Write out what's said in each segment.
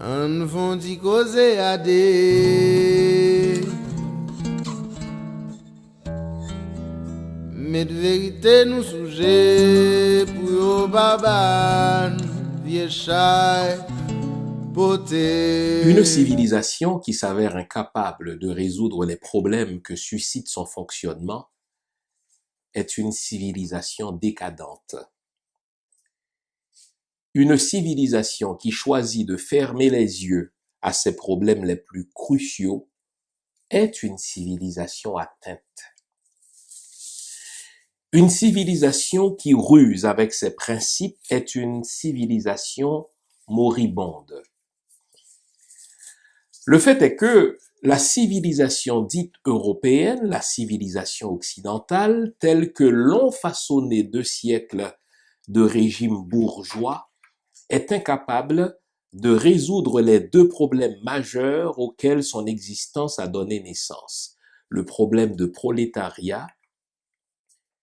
Un fondi cause à des mais de vérité nous sujet pour yo baban vieux chay poté. Une civilisation qui s'avère incapable de résoudre les problèmes que suscite son fonctionnement est une civilisation décadente. Une civilisation qui choisit de fermer les yeux à ses problèmes les plus cruciaux est une civilisation atteinte. Une civilisation qui ruse avec ses principes est une civilisation moribonde. Le fait est que la civilisation dite européenne, la civilisation occidentale, telle que l'ont façonné 2 siècles de régime bourgeois, est incapable de résoudre les 2 problèmes majeurs auxquels son existence a donné naissance. Le problème de prolétariat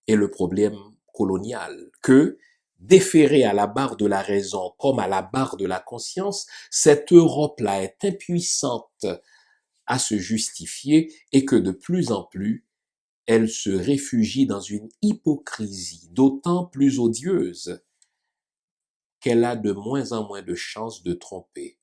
et le problème colonial, que, déférée à la barre de la raison comme à la barre de la conscience, cette Europe-là est impuissante à se justifier et que de plus en plus, elle se réfugie dans une hypocrisie d'autant plus odieuse qu'elle a de moins en moins de chances de tromper.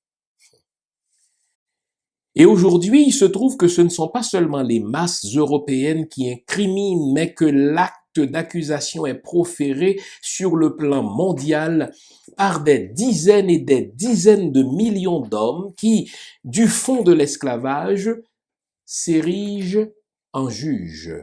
Et aujourd'hui, il se trouve que ce ne sont pas seulement les masses européennes qui incriminent, mais que l'acte d'accusation est proféré sur le plan mondial par des dizaines et des dizaines de millions d'hommes qui, du fond de l'esclavage, s'érigent en juges.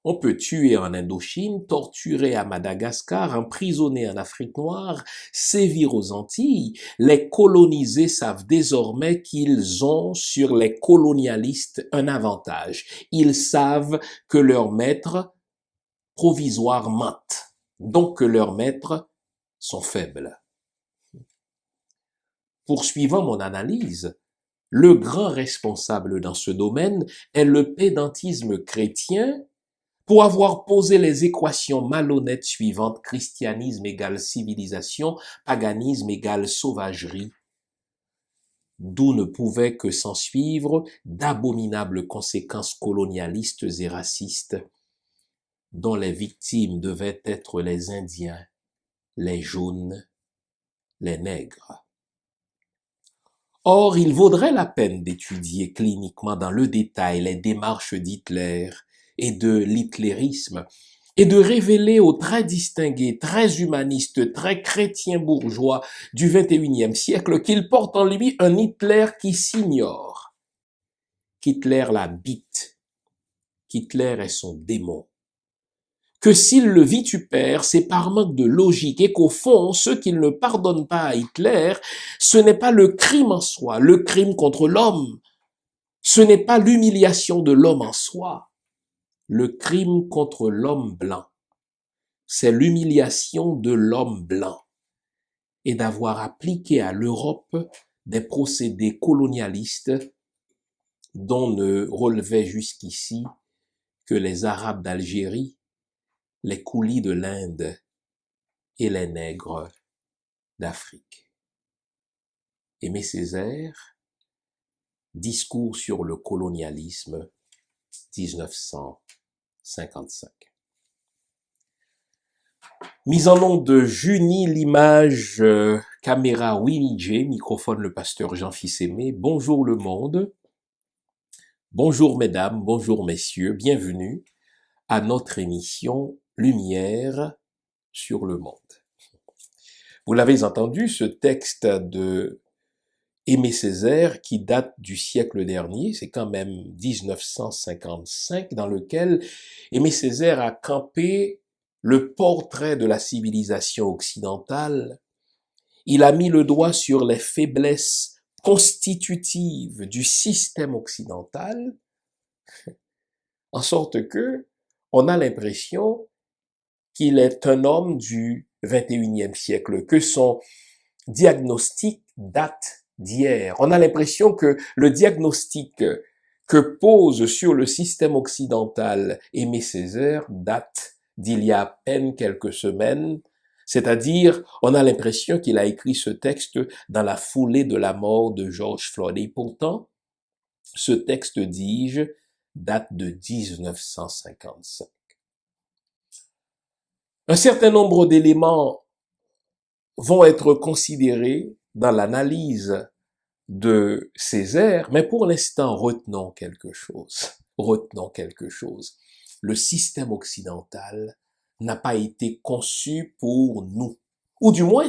On peut tuer en Indochine, torturer à Madagascar, emprisonner en Afrique noire, sévir aux Antilles. Les colonisés savent désormais qu'ils ont sur les colonialistes un avantage. Ils savent que leurs maîtres provisoires mentent, donc que leurs maîtres sont faibles. Poursuivant mon analyse, le grand responsable dans ce domaine est le pédantisme chrétien pour avoir posé les équations malhonnêtes suivantes: christianisme égale civilisation, paganisme égale sauvagerie, d'où ne pouvaient que s'ensuivre d'abominables conséquences colonialistes et racistes, dont les victimes devaient être les Indiens, les jaunes, les nègres. Or, il vaudrait la peine d'étudier cliniquement dans le détail les démarches d'Hitler et de l'hitlérisme, et de révéler aux très distingués, très humanistes, très chrétiens bourgeois du XXIe siècle qu'il porte en lui un Hitler qui s'ignore, qu'Hitler l'habite, qu'Hitler est son démon, que s'il le vitupère, c'est par manque de logique, et qu'au fond, ce qu'il ne pardonne pas à Hitler, ce n'est pas le crime en soi, le crime contre l'homme, ce n'est pas l'humiliation de l'homme en soi. Le crime contre l'homme blanc, c'est l'humiliation de l'homme blanc et d'avoir appliqué à l'Europe des procédés colonialistes dont ne relevaient jusqu'ici que les Arabes d'Algérie, les coulis de l'Inde et les nègres d'Afrique. Aimé Césaire, Discours sur le colonialisme, 1955. Mise en onde de Junie Limage, caméra Winnie J, microphone le pasteur Jean Fils Aimé. Bonjour le monde, bonjour mesdames, bonjour messieurs, bienvenue à notre émission Lumière sur le monde. Vous l'avez entendu, ce texte de Aimé Césaire qui date du siècle dernier, c'est quand même 1955, dans lequel Aimé Césaire a campé le portrait de la civilisation occidentale. Il a mis le doigt sur les faiblesses constitutives du système occidental, en sorte que on a l'impression qu'il est un homme du XXIe siècle, que son diagnostic date d'hier. On a l'impression que le diagnostic que pose sur le système occidental Aimé Césaire date d'il y a à peine quelques semaines, C'est-à-dire, on a l'impression qu'il a écrit ce texte dans la foulée de la mort de George Floyd. Et pourtant, ce texte, dis-je, date de 1955. Un certain nombre d'éléments vont être considérés dans l'analyse de Césaire, mais pour l'instant, retenons quelque chose. Retenons quelque chose. Le système occidental n'a pas été conçu pour nous. Ou du moins,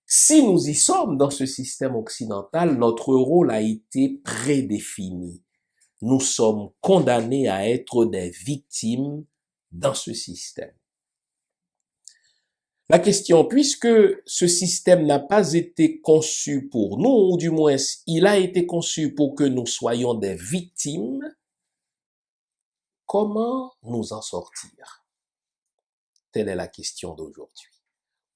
si nous y sommes dans ce système occidental, notre rôle a été prédéfini. Nous sommes condamnés à être des victimes dans ce système. La question, puisque ce système n'a pas été conçu pour nous, ou du moins il a été conçu pour que nous soyons des victimes, comment nous en sortir? Telle est la question d'aujourd'hui.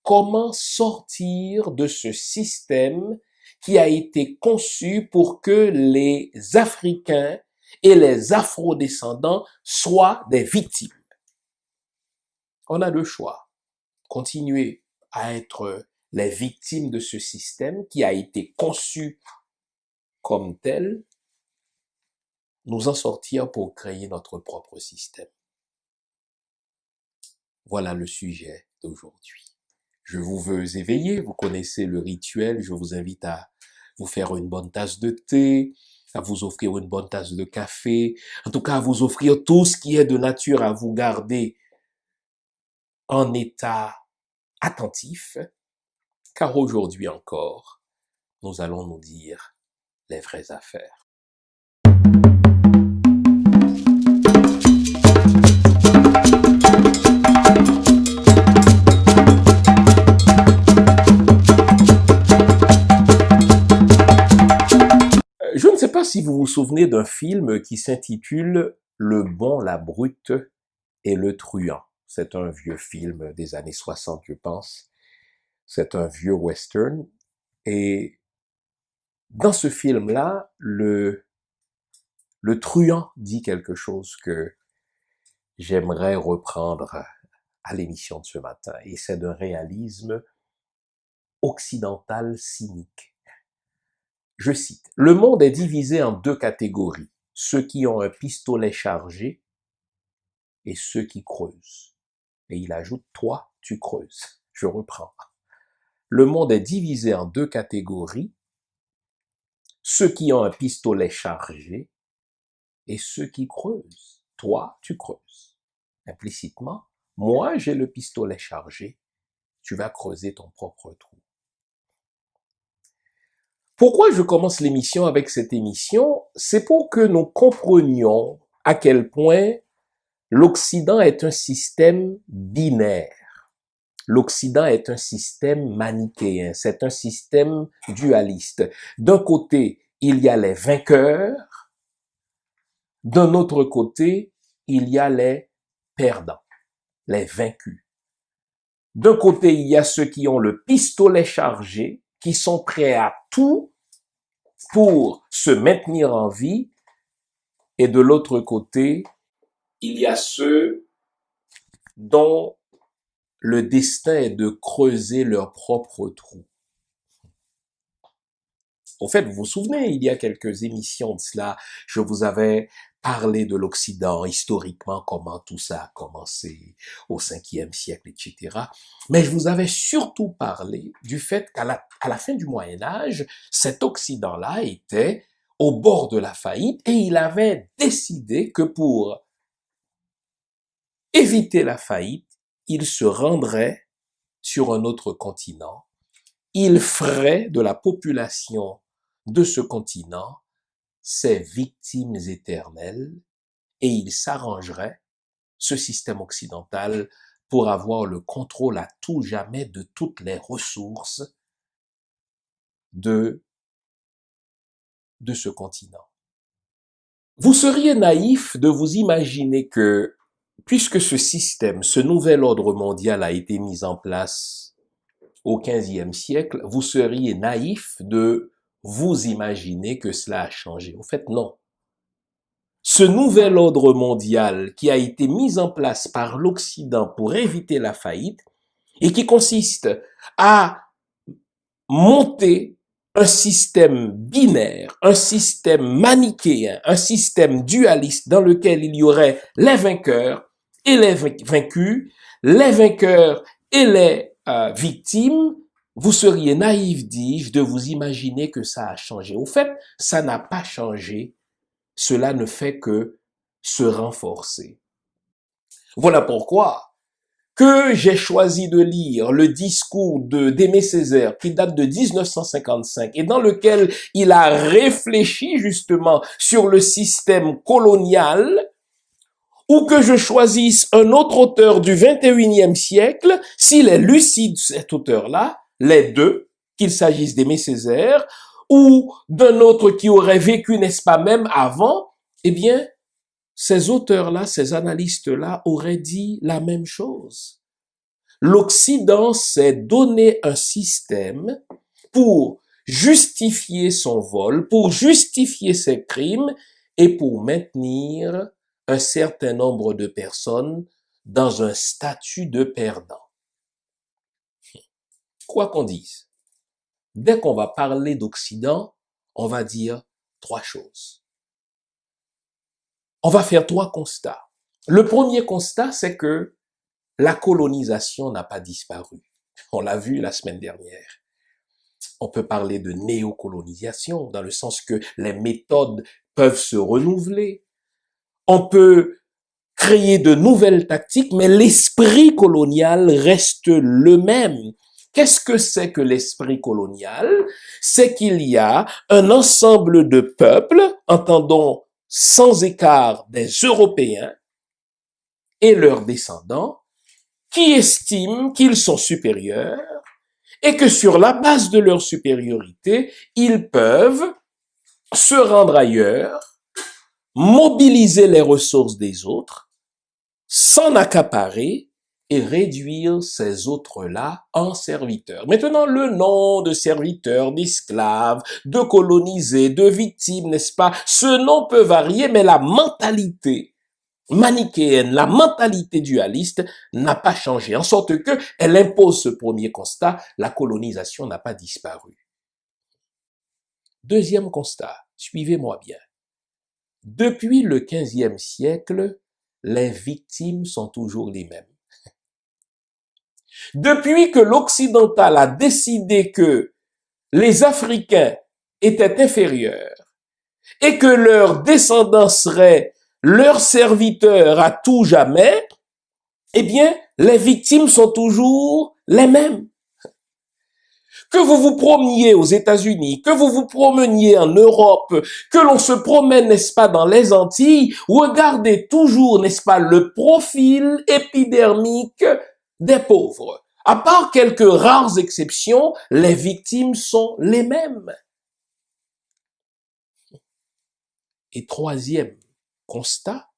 Comment sortir de ce système qui a été conçu pour que les Africains et les Afro-descendants soient des victimes? On a le choix. Continuer à être les victimes de ce système qui a été conçu comme tel, nous en sortir pour créer notre propre système. Voilà le sujet d'aujourd'hui. Je vous veux éveiller, vous connaissez le rituel, je vous invite à vous faire une bonne tasse de thé, à vous offrir une bonne tasse de café, en tout cas à vous offrir tout ce qui est de nature à vous garder en état attentif, car aujourd'hui encore, nous allons nous dire les vraies affaires. Je ne sais pas si vous vous souvenez d'un film qui s'intitule Le bon, la brute et le truand. C'est un vieux film des années 60, je pense. C'est un vieux western. Et dans ce film-là, le truand dit quelque chose que j'aimerais reprendre à l'émission de ce matin. Et c'est d'un réalisme occidental cynique. Je cite, « Le monde est divisé en deux catégories, ceux qui ont un pistolet chargé et ceux qui creusent. » Et il ajoute, « Toi, tu creuses. » Je reprends. Le monde est divisé en deux catégories, ceux qui ont un pistolet chargé et ceux qui creusent. Toi, tu creuses. Implicitement, moi, j'ai le pistolet chargé, tu vas creuser ton propre trou. Pourquoi je commence l'émission avec cette émission? C'est pour que nous comprenions à quel point l'Occident est un système binaire. L'Occident est un système manichéen, c'est un système dualiste. D'un côté, il y a les vainqueurs, d'un autre côté, il y a les perdants, les vaincus. D'un côté, il y a ceux qui ont le pistolet chargé, qui sont prêts à tout pour se maintenir en vie, et de l'autre côté, il y a ceux dont le destin est de creuser leur propre trou. Au fait, vous vous souvenez, il y a quelques émissions de cela, je vous avais parlé de l'Occident, historiquement, comment tout ça a commencé au 5e siècle, etc. Mais je vous avais surtout parlé du fait qu'à la fin du Moyen-Âge, cet Occident-là était au bord de la faillite et il avait décidé que pour éviter la faillite, il se rendrait sur un autre continent, il ferait de la population de ce continent ses victimes éternelles et il s'arrangerait, ce système occidental, pour avoir le contrôle à tout jamais de toutes les ressources de ce continent. Vous seriez naïf de vous imaginer que, puisque ce système, ce nouvel ordre mondial a été mis en place au XVe siècle, vous seriez naïf de vous imaginer que cela a changé. En fait, non. Ce nouvel ordre mondial qui a été mis en place par l'Occident pour éviter la faillite, et qui consiste à monter un système binaire, un système manichéen, un système dualiste dans lequel il y aurait les vainqueurs et les vaincus, les vainqueurs et les victimes, vous seriez naïf, dis-je, de vous imaginer que ça a changé. Au fait, ça n'a pas changé. Cela ne fait que se renforcer. Voilà pourquoi que j'ai choisi de lire le discours d'Aimé Césaire qui date de 1955 et dans lequel il a réfléchi justement sur le système colonial, ou que je choisisse un autre auteur du 21e siècle, s'il est lucide cet auteur-là, les deux, qu'il s'agisse d'Aimé Césaire ou d'un autre qui aurait vécu, n'est-ce pas, même avant, eh bien, ces auteurs-là, ces analystes-là auraient dit la même chose. L'Occident s'est donné un système pour justifier son vol, pour justifier ses crimes et pour maintenir un certain nombre de personnes dans un statut de perdant. Quoi qu'on dise, dès qu'on va parler d'Occident, on va dire trois choses. On va faire trois constats. Le premier constat, c'est que la colonisation n'a pas disparu. On l'a vu la semaine dernière. On peut parler de néocolonisation dans le sens que les méthodes peuvent se renouveler. On peut créer de nouvelles tactiques, mais l'esprit colonial reste le même. Qu'est-ce que c'est que l'esprit colonial? C'est qu'il y a un ensemble de peuples, entendons sans écart des Européens et leurs descendants, qui estiment qu'ils sont supérieurs et que sur la base de leur supériorité, ils peuvent se rendre ailleurs, mobiliser les ressources des autres, s'en accaparer et réduire ces autres-là en serviteurs. Maintenant, le nom de serviteurs, d'esclaves, de colonisés, de victimes, n'est-ce pas? Ce nom peut varier, mais la mentalité manichéenne, la mentalité dualiste n'a pas changé, en sorte que elle impose ce premier constat, la colonisation n'a pas disparu. Deuxième constat, suivez-moi bien. Depuis le 15e siècle, les victimes sont toujours les mêmes. Depuis que l'occidental a décidé que les Africains étaient inférieurs et que leurs descendants seraient leurs serviteurs à tout jamais, eh bien, les victimes sont toujours les mêmes. Que vous vous promeniez aux États-Unis, que vous vous promeniez en Europe, que l'on se promène, n'est-ce pas, dans les Antilles, regardez toujours, n'est-ce pas, le profil épidermique des pauvres. À part quelques rares exceptions, les victimes sont les mêmes. Et troisième constat,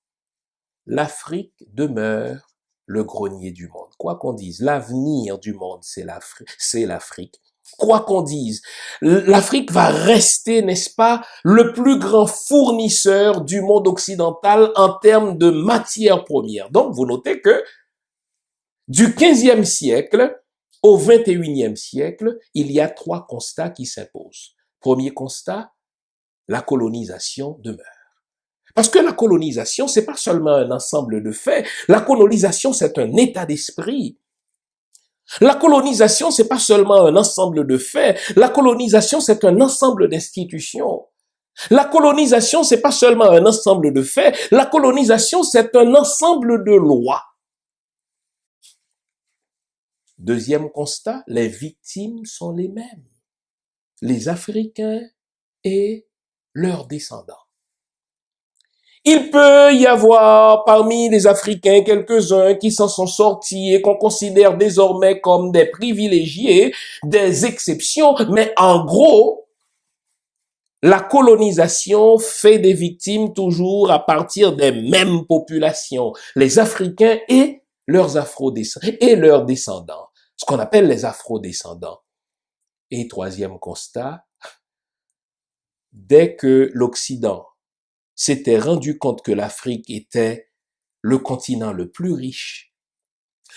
l'Afrique demeure le grenier du monde. Quoi qu'on dise, l'avenir du monde, c'est l'Afrique. Quoi qu'on dise, l'Afrique va rester, n'est-ce pas, le plus grand fournisseur du monde occidental en termes de matières premières. Donc, vous notez que du 15e siècle au 21e siècle, il y a trois constats qui s'imposent. Premier constat, la colonisation demeure. Parce que la colonisation, c'est pas seulement un ensemble de faits. La colonisation, c'est un état d'esprit. La colonisation, c'est pas seulement un ensemble de faits. La colonisation, c'est un ensemble d'institutions. La colonisation, c'est pas seulement un ensemble de faits. La colonisation, c'est un ensemble de lois. Deuxième constat, les victimes sont les mêmes. Les Africains et leurs descendants. Il peut y avoir parmi les Africains quelques-uns qui s'en sont sortis et qu'on considère désormais comme des privilégiés, des exceptions, mais en gros, la colonisation fait des victimes toujours à partir des mêmes populations, les Africains et leurs descendants, ce qu'on appelle les afrodescendants. Et troisième constat, dès que l'Occident s'était rendu compte que l'Afrique était le continent le plus riche,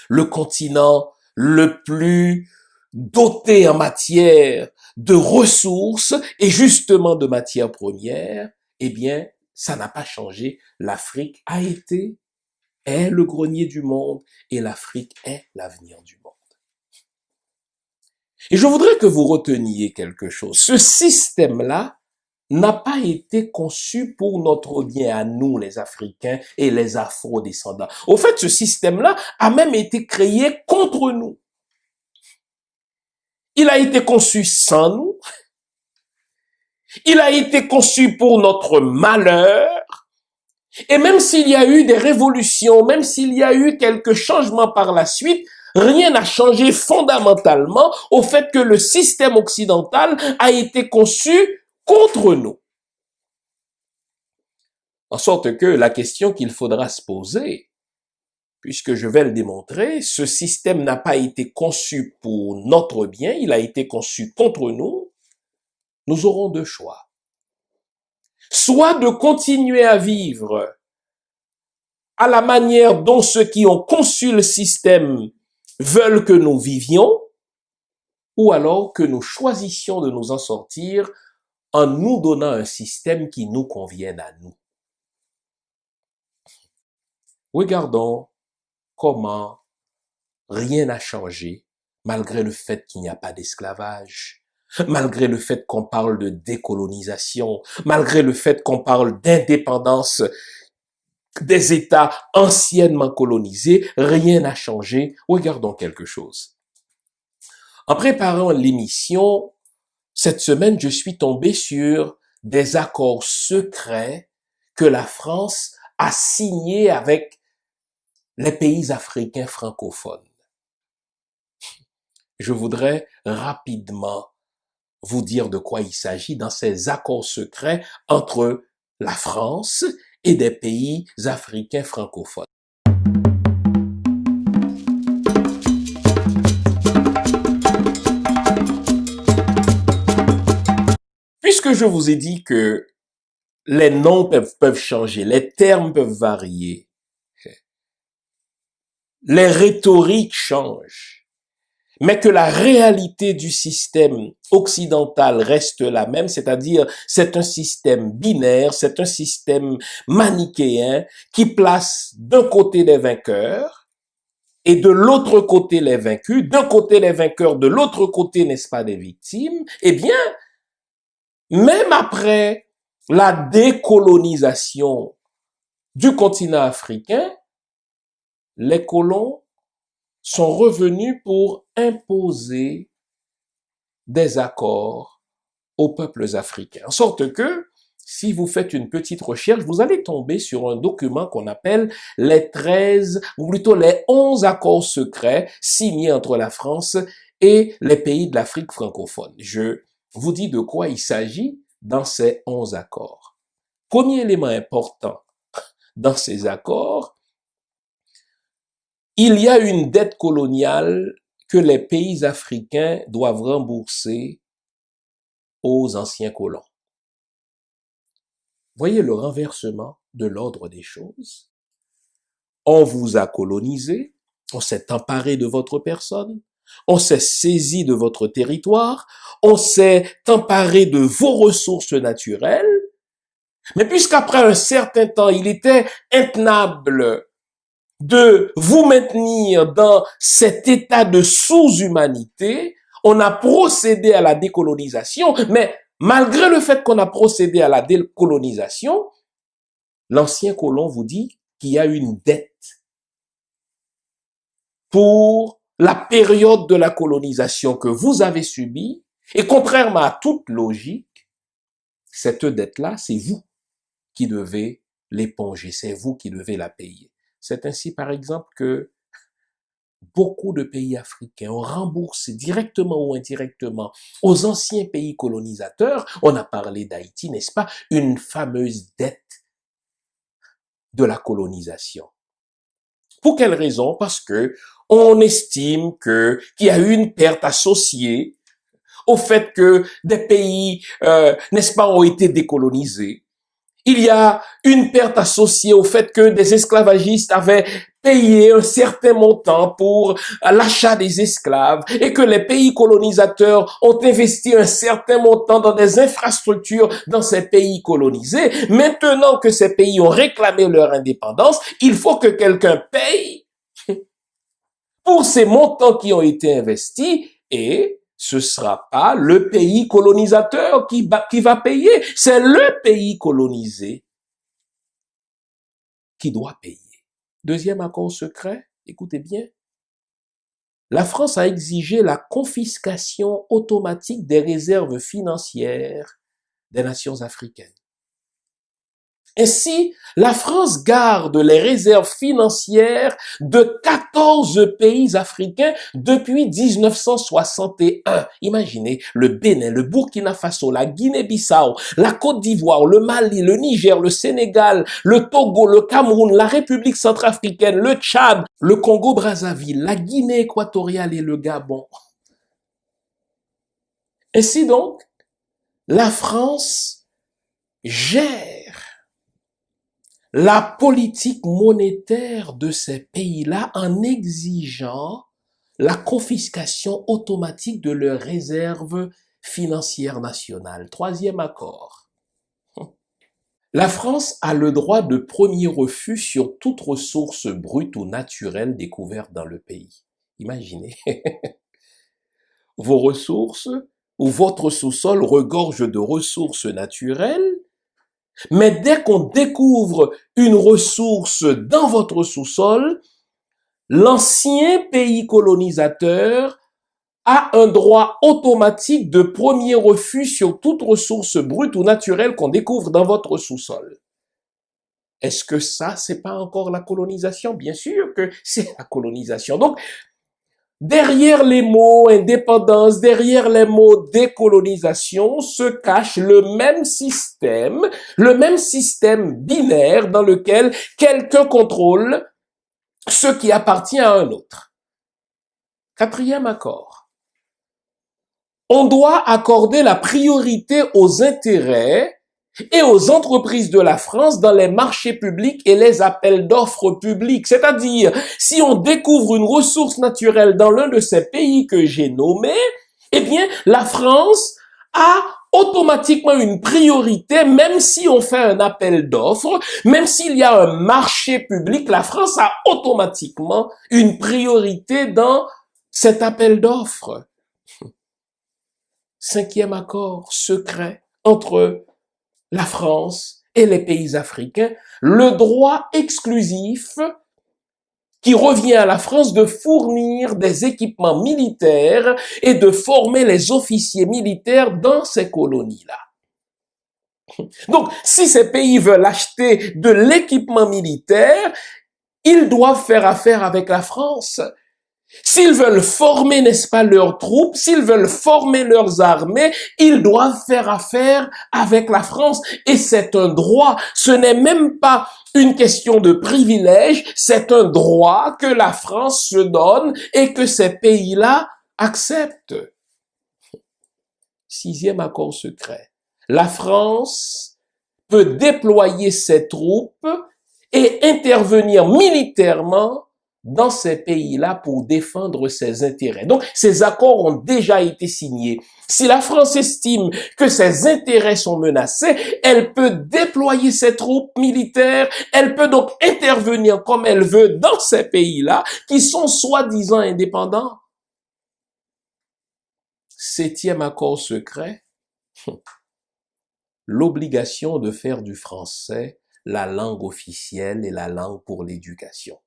le continent le plus doté en matière de ressources et justement de matières premières, eh bien, ça n'a pas changé. L'Afrique a été, est le grenier du monde et l'Afrique est l'avenir du monde. Et je voudrais que vous reteniez quelque chose. Ce système-là n'a pas été conçu pour notre bien à nous, les Africains et les Afro-descendants. Au fait, ce système-là a même été créé contre nous. Il a été conçu sans nous. Il a été conçu pour notre malheur. Et même s'il y a eu des révolutions, même s'il y a eu quelques changements par la suite, rien n'a changé fondamentalement au fait que le système occidental a été conçu contre nous. En sorte que la question qu'il faudra se poser, puisque je vais le démontrer, ce système n'a pas été conçu pour notre bien, il a été conçu contre nous. Nous aurons deux choix. Soit de continuer à vivre à la manière dont ceux qui ont conçu le système veulent que nous vivions, ou alors que nous choisissions de nous en sortir en nous donnant un système qui nous convienne à nous. Regardons comment rien n'a changé malgré le fait qu'il n'y a pas d'esclavage, malgré le fait qu'on parle de décolonisation, malgré le fait qu'on parle d'indépendance des États anciennement colonisés, rien n'a changé. Regardons quelque chose. En préparant l'émission, cette semaine, je suis tombé sur des accords secrets que la France a signés avec les pays africains francophones. Je voudrais rapidement vous dire de quoi il s'agit dans ces accords secrets entre la France et des pays africains francophones. Puisque je vous ai dit que les noms peuvent changer, les termes peuvent varier, les rhétoriques changent, mais que la réalité du système occidental reste la même, c'est-à-dire c'est un système binaire, c'est un système manichéen qui place d'un côté les vainqueurs et de l'autre côté les vaincus, d'un côté les vainqueurs, de l'autre côté, n'est-ce pas, des victimes, eh bien, même après la décolonisation du continent africain, les colons sont revenus pour imposer des accords aux peuples africains. En sorte que, si vous faites une petite recherche, vous allez tomber sur un document qu'on appelle les 13, ou plutôt les 11 accords secrets signés entre la France et les pays de l'Afrique francophone. Je vous dis de quoi il s'agit dans ces 11 accords. Premier élément important dans ces accords, il y a une dette coloniale que les pays africains doivent rembourser aux anciens colons. Voyez le renversement de l'ordre des choses. On vous a colonisé, on s'est emparé de votre personne, on s'est saisi de votre territoire, on s'est emparé de vos ressources naturelles, mais puisqu'après un certain temps, il était intenable de vous maintenir dans cet état de sous-humanité, on a procédé à la décolonisation, mais malgré le fait qu'on a procédé à la décolonisation, l'ancien colon vous dit qu'il y a une dette pour la période de la colonisation que vous avez subie, et contrairement à toute logique, cette dette-là, c'est vous qui devez l'éponger, c'est vous qui devez la payer. C'est ainsi, par exemple, que beaucoup de pays africains ont remboursé directement ou indirectement aux anciens pays colonisateurs, on a parlé d'Haïti, n'est-ce pas, une fameuse dette de la colonisation. Pour quelle raison? Parce que on estime qu'il y a eu une perte associée au fait que des pays, n'est-ce pas, ont été décolonisés. Il y a une perte associée au fait que des esclavagistes avaient payer un certain montant pour l'achat des esclaves et que les pays colonisateurs ont investi un certain montant dans des infrastructures dans ces pays colonisés. Maintenant que ces pays ont réclamé leur indépendance, il faut que quelqu'un paye pour ces montants qui ont été investis et ce sera pas le pays colonisateur qui va payer, c'est le pays colonisé qui doit payer. Deuxième accord secret, écoutez bien, la France a exigé la confiscation automatique des réserves financières des nations africaines. Ainsi, la France garde les réserves financières de 14 pays africains depuis 1961. Imaginez le Bénin, le Burkina Faso, la Guinée-Bissau, la Côte d'Ivoire, le Mali, le Niger, le Sénégal, le Togo, le Cameroun, la République centrafricaine, le Tchad, le Congo-Brazzaville, la Guinée équatoriale et le Gabon. Ainsi donc, la France gère la politique monétaire de ces pays-là en exigeant la confiscation automatique de leurs réserves financières nationales. Troisième accord. La France a le droit de premier refus sur toute ressource brute ou naturelle découverte dans le pays. Imaginez, vos ressources ou votre sous-sol regorge de ressources naturelles. Mais dès qu'on découvre une ressource dans votre sous-sol, l'ancien pays colonisateur a un droit automatique de premier refus sur toute ressource brute ou naturelle qu'on découvre dans votre sous-sol. Est-ce que ça, c'est pas encore la colonisation? Bien sûr que c'est la colonisation. Donc, derrière les mots indépendance, derrière les mots décolonisation, se cache le même système binaire dans lequel quelqu'un contrôle ce qui appartient à un autre. Quatrième accord. On doit accorder la priorité aux intérêts et aux entreprises de la France dans les marchés publics et les appels d'offres publics. C'est-à-dire, si on découvre une ressource naturelle dans l'un de ces pays que j'ai nommés, eh bien, la France a automatiquement une priorité, même si on fait un appel d'offres, même s'il y a un marché public, la France a automatiquement une priorité dans cet appel d'offres. Cinquième accord secret entre la France et les pays africains, le droit exclusif qui revient à la France de fournir des équipements militaires et de former les officiers militaires dans ces colonies-là. Donc, si ces pays veulent acheter de l'équipement militaire, ils doivent faire affaire avec la France. S'ils veulent former, n'est-ce pas, leurs troupes, s'ils veulent former leurs armées, ils doivent faire affaire avec la France. Et c'est un droit. Ce n'est même pas une question de privilège, c'est un droit que la France se donne et que ces pays-là acceptent. Sixième accord secret. La France peut déployer ses troupes et intervenir militairement dans ces pays-là pour défendre ses intérêts. Donc, ces accords ont déjà été signés. Si la France estime que ses intérêts sont menacés, elle peut déployer ses troupes militaires, elle peut donc intervenir comme elle veut dans ces pays-là qui sont soi-disant indépendants. Septième accord secret, l'obligation de faire du français la langue officielle et la langue pour l'éducation.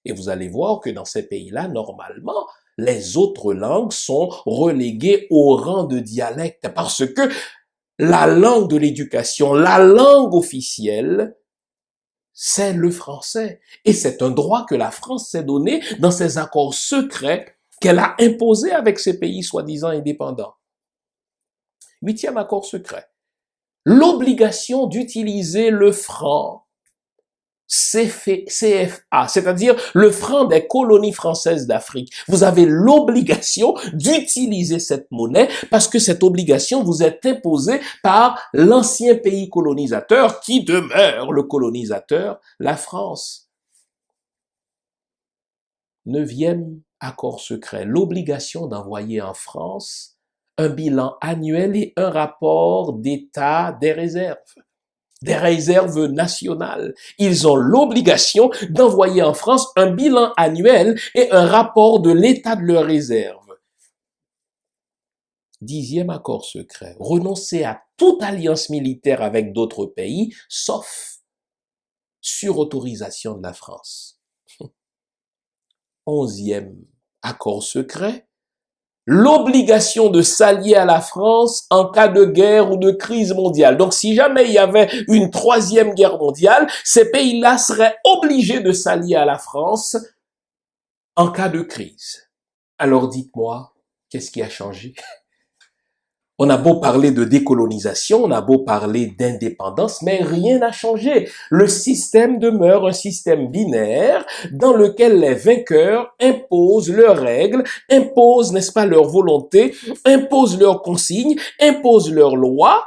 Et vous allez voir que dans ces pays-là, normalement, les autres langues sont reléguées au rang de dialecte parce que la langue de l'éducation, la langue officielle, c'est le français. Et c'est un droit que la France s'est donné dans ses accords secrets qu'elle a imposés avec ces pays soi-disant indépendants. Huitième accord secret. L'obligation d'utiliser le franc CFA, c'est-à-dire le franc des colonies françaises d'Afrique. Vous avez l'obligation d'utiliser cette monnaie parce que cette obligation vous est imposée par l'ancien pays colonisateur qui demeure le colonisateur, la France. Neuvième accord secret, l'obligation d'envoyer en France un bilan annuel et un rapport d'état des réserves nationales. Ils ont l'obligation d'envoyer en France un bilan annuel et un rapport de l'état de leurs réserves. Dixième accord secret, renoncer à toute alliance militaire avec d'autres pays, sauf sur autorisation de la France. Onzième accord secret, l'obligation de s'allier à la France en cas de guerre ou de crise mondiale. Donc, si jamais il y avait une troisième guerre mondiale, ces pays-là seraient obligés de s'allier à la France en cas de crise. Alors, dites-moi, qu'est-ce qui a changé? On a beau parler de décolonisation, on a beau parler d'indépendance, mais rien n'a changé. Le système demeure un système binaire dans lequel les vainqueurs imposent leurs règles, imposent, n'est-ce pas, leur volonté, imposent leurs consignes, imposent leurs lois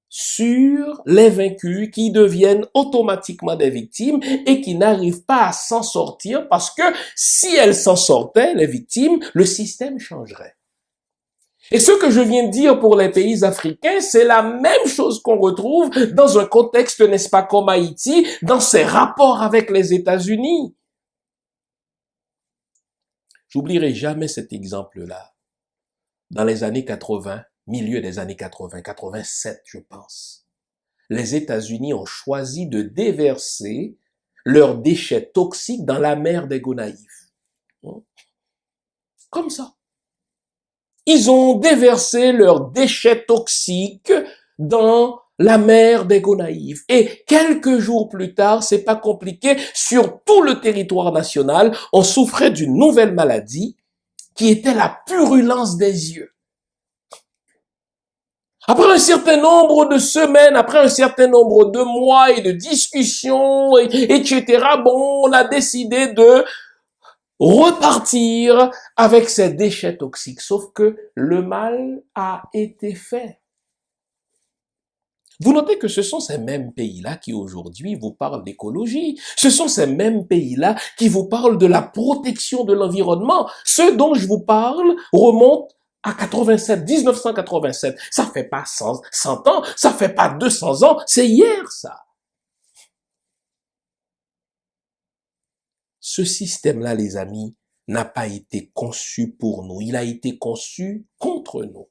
sur les vaincus qui deviennent automatiquement des victimes et qui n'arrivent pas à s'en sortir parce que si elles s'en sortaient, les victimes, le système changerait. Et ce que je viens de dire pour les pays africains, c'est la même chose qu'on retrouve dans un contexte, n'est-ce pas, comme Haïti, dans ses rapports avec les États-Unis. J'oublierai jamais cet exemple-là. Dans les années 80, milieu des années 80, 87, je pense, les États-Unis ont choisi de déverser leurs déchets toxiques dans la mer des Gonaïves. Comme ça. Ils ont déversé leurs déchets toxiques dans la mer des Gonaïves. Et quelques jours plus tard, c'est pas compliqué, sur tout le territoire national, on souffrait d'une nouvelle maladie qui était la purulence des yeux. Après un certain nombre de semaines, après un certain nombre de mois et de discussions, etc., bon, on a décidé de repartir avec ces déchets toxiques. Sauf que le mal a été fait. Vous notez que ce sont ces mêmes pays-là qui aujourd'hui vous parlent d'écologie. Ce sont ces mêmes pays-là qui vous parlent de la protection de l'environnement. Ce dont je vous parle remonte à 1987. Ça fait pas 100 ans, ça fait pas 200 ans, c'est hier ça. Ce système-là, les amis, n'a pas été conçu pour nous. Il a été conçu contre nous.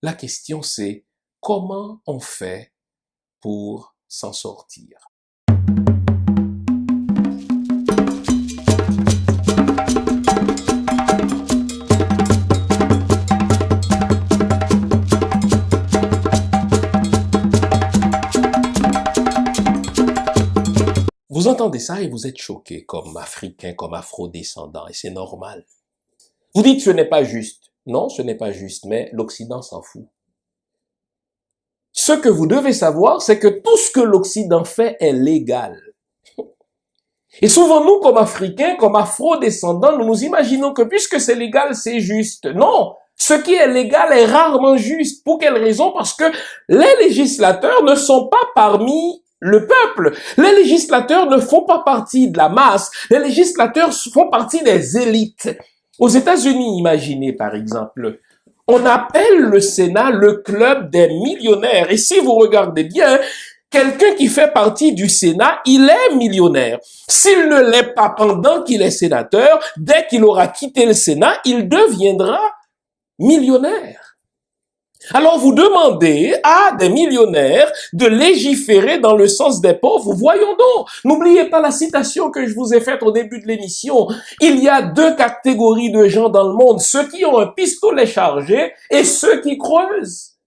La question, c'est comment on fait pour s'en sortir? Vous entendez ça et vous êtes choqué comme Africain, comme Afro-descendant, et c'est normal. Vous dites ce n'est pas juste. Non, ce n'est pas juste, mais l'Occident s'en fout. Ce que vous devez savoir, c'est que tout ce que l'Occident fait est légal. Et souvent, nous, comme Africains, comme Afro-descendants, nous nous imaginons que puisque c'est légal, c'est juste. Non! Ce qui est légal est rarement juste. Pour quelle raison? Parce que les législateurs ne sont pas parmi le peuple. Les législateurs ne font pas partie de la masse. Les législateurs font partie des élites. Aux États-Unis, imaginez par exemple, on appelle le Sénat le club des millionnaires. Et si vous regardez bien, quelqu'un qui fait partie du Sénat, il est millionnaire. S'il ne l'est pas pendant qu'il est sénateur, dès qu'il aura quitté le Sénat, il deviendra millionnaire. Alors vous demandez à des millionnaires de légiférer dans le sens des pauvres. Voyons donc. N'oubliez pas la citation que je vous ai faite au début de l'émission. Il y a deux catégories de gens dans le monde. Ceux qui ont un pistolet chargé et ceux qui creusent.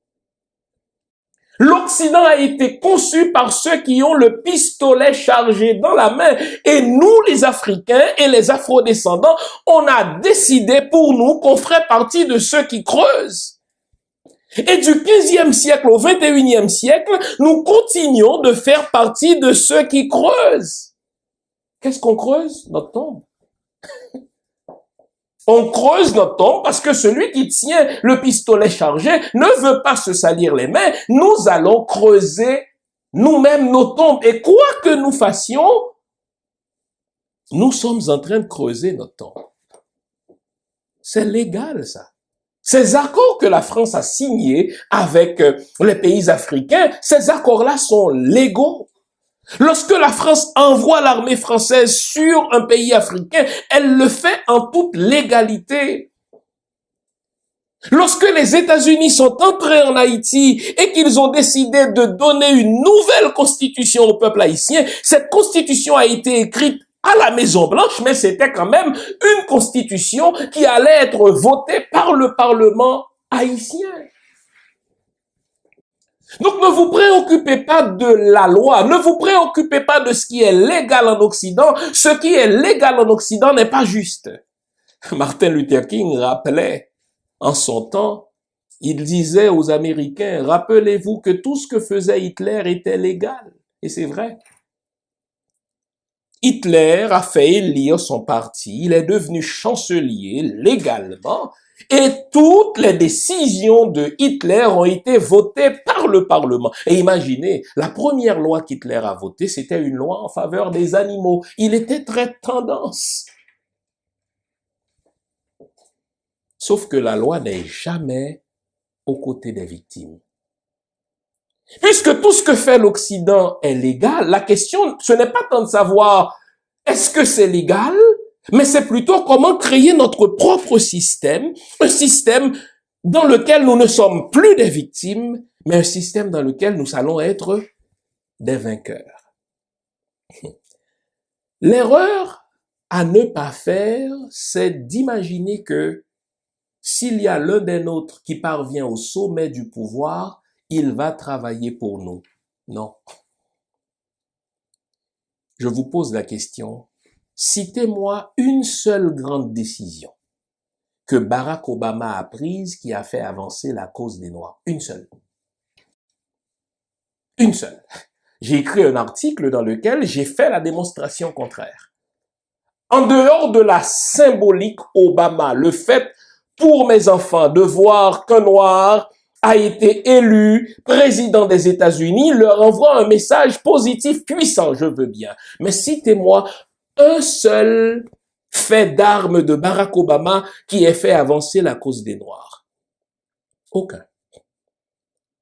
L'Occident a été conçu par ceux qui ont le pistolet chargé dans la main. Et nous, les Africains et les Afro-descendants, on a décidé pour nous qu'on ferait partie de ceux qui creusent. Et du 15e siècle au 21e siècle, nous continuons de faire partie de ceux qui creusent. Qu'est-ce qu'on creuse? Notre tombe. On creuse notre tombe parce que celui qui tient le pistolet chargé ne veut pas se salir les mains. Nous allons creuser nous-mêmes nos tombes. Et quoi que nous fassions, Nous sommes en train de creuser notre tombe. C'est légal, ça. Ces accords que la France a signés avec les pays africains, ces accords-là sont légaux. Lorsque la France envoie l'armée française sur un pays africain, elle le fait en toute légalité. Lorsque les États-Unis sont entrés en Haïti et qu'ils ont décidé de donner une nouvelle constitution au peuple haïtien, cette constitution a été écrite à la Maison-Blanche, mais c'était quand même une constitution qui allait être votée par le Parlement haïtien. Donc ne vous préoccupez pas de la loi, ne vous préoccupez pas de ce qui est légal en Occident. Ce qui est légal en Occident n'est pas juste. Martin Luther King rappelait en son temps, il disait aux Américains, rappelez-vous que tout ce que faisait Hitler était légal. Et c'est vrai. Hitler a fait élire son parti, il est devenu chancelier légalement, et toutes les décisions de Hitler ont été votées par le Parlement. Et imaginez, la première loi qu'Hitler a votée, c'était une loi en faveur des animaux. Il était très tendance. Sauf que la loi n'est jamais aux côtés des victimes. Puisque tout ce que fait l'Occident est légal, la question, ce n'est pas tant de savoir est-ce que c'est légal, mais c'est plutôt comment créer notre propre système, un système dans lequel nous ne sommes plus des victimes, mais un système dans lequel nous allons être des vainqueurs. L'erreur à ne pas faire, c'est d'imaginer que s'il y a l'un des nôtres qui parvient au sommet du pouvoir, il va travailler pour nous. Non. Je vous pose la question. Citez-moi une seule grande décision que Barack Obama a prise qui a fait avancer la cause des Noirs. Une seule. Une seule. J'ai écrit un article dans lequel j'ai fait la démonstration contraire. En dehors de la symbolique Obama, le fait pour mes enfants de voir qu'un Noir a été élu président des États-Unis leur envoie un message positif puissant, je veux bien. Mais citez-moi un seul fait d'armes de Barack Obama qui ait fait avancer la cause des Noirs. Aucun.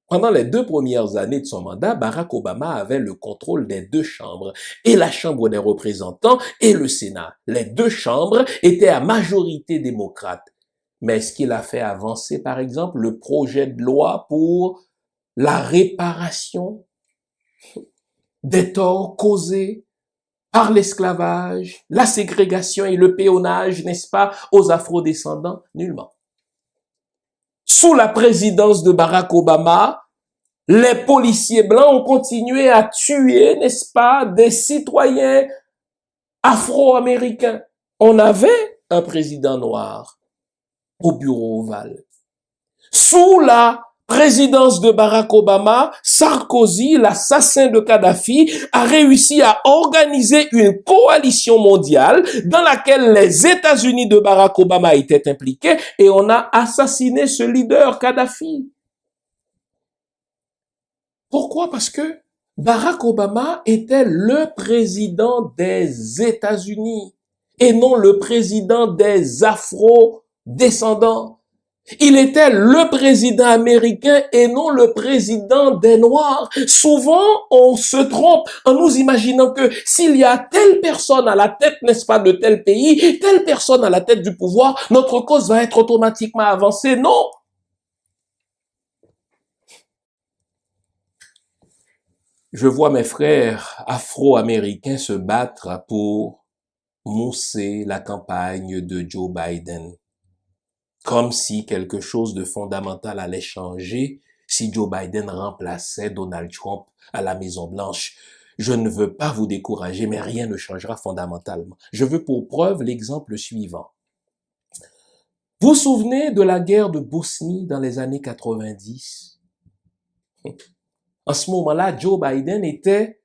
Pendant les 2 premières années de son mandat, Barack Obama avait le contrôle des 2 chambres, et la Chambre des représentants et le Sénat. Les 2 chambres étaient à majorité démocrate. Mais est-ce qu'il a fait avancer, par exemple, le projet de loi pour la réparation des torts causés par l'esclavage, la ségrégation et le péonnage, n'est-ce pas, aux afrodescendants? Nullement. Sous la présidence de Barack Obama, les policiers blancs ont continué à tuer, n'est-ce pas, des citoyens afro-américains. On avait un président noir au bureau ovale. Sous la présidence de Barack Obama, Sarkozy, l'assassin de Kadhafi, a réussi à organiser une coalition mondiale dans laquelle les États-Unis de Barack Obama étaient impliqués et on a assassiné ce leader Kadhafi. Pourquoi? Parce que Barack Obama était le président des États-Unis et non le président des Afro-descendants. Il était le président américain et non le président des Noirs. Souvent, on se trompe en nous imaginant que s'il y a telle personne à la tête, n'est-ce pas, de tel pays, telle personne à la tête du pouvoir, notre cause va être automatiquement avancée. Non! Je vois mes frères afro-américains se battre pour mousser la campagne de Joe Biden. Comme si quelque chose de fondamental allait changer si Joe Biden remplaçait Donald Trump à la Maison-Blanche. Je ne veux pas vous décourager, mais rien ne changera fondamentalement. Je veux pour preuve l'exemple suivant. Vous vous souvenez de la guerre de Bosnie dans les années 90? En ce moment-là, Joe Biden était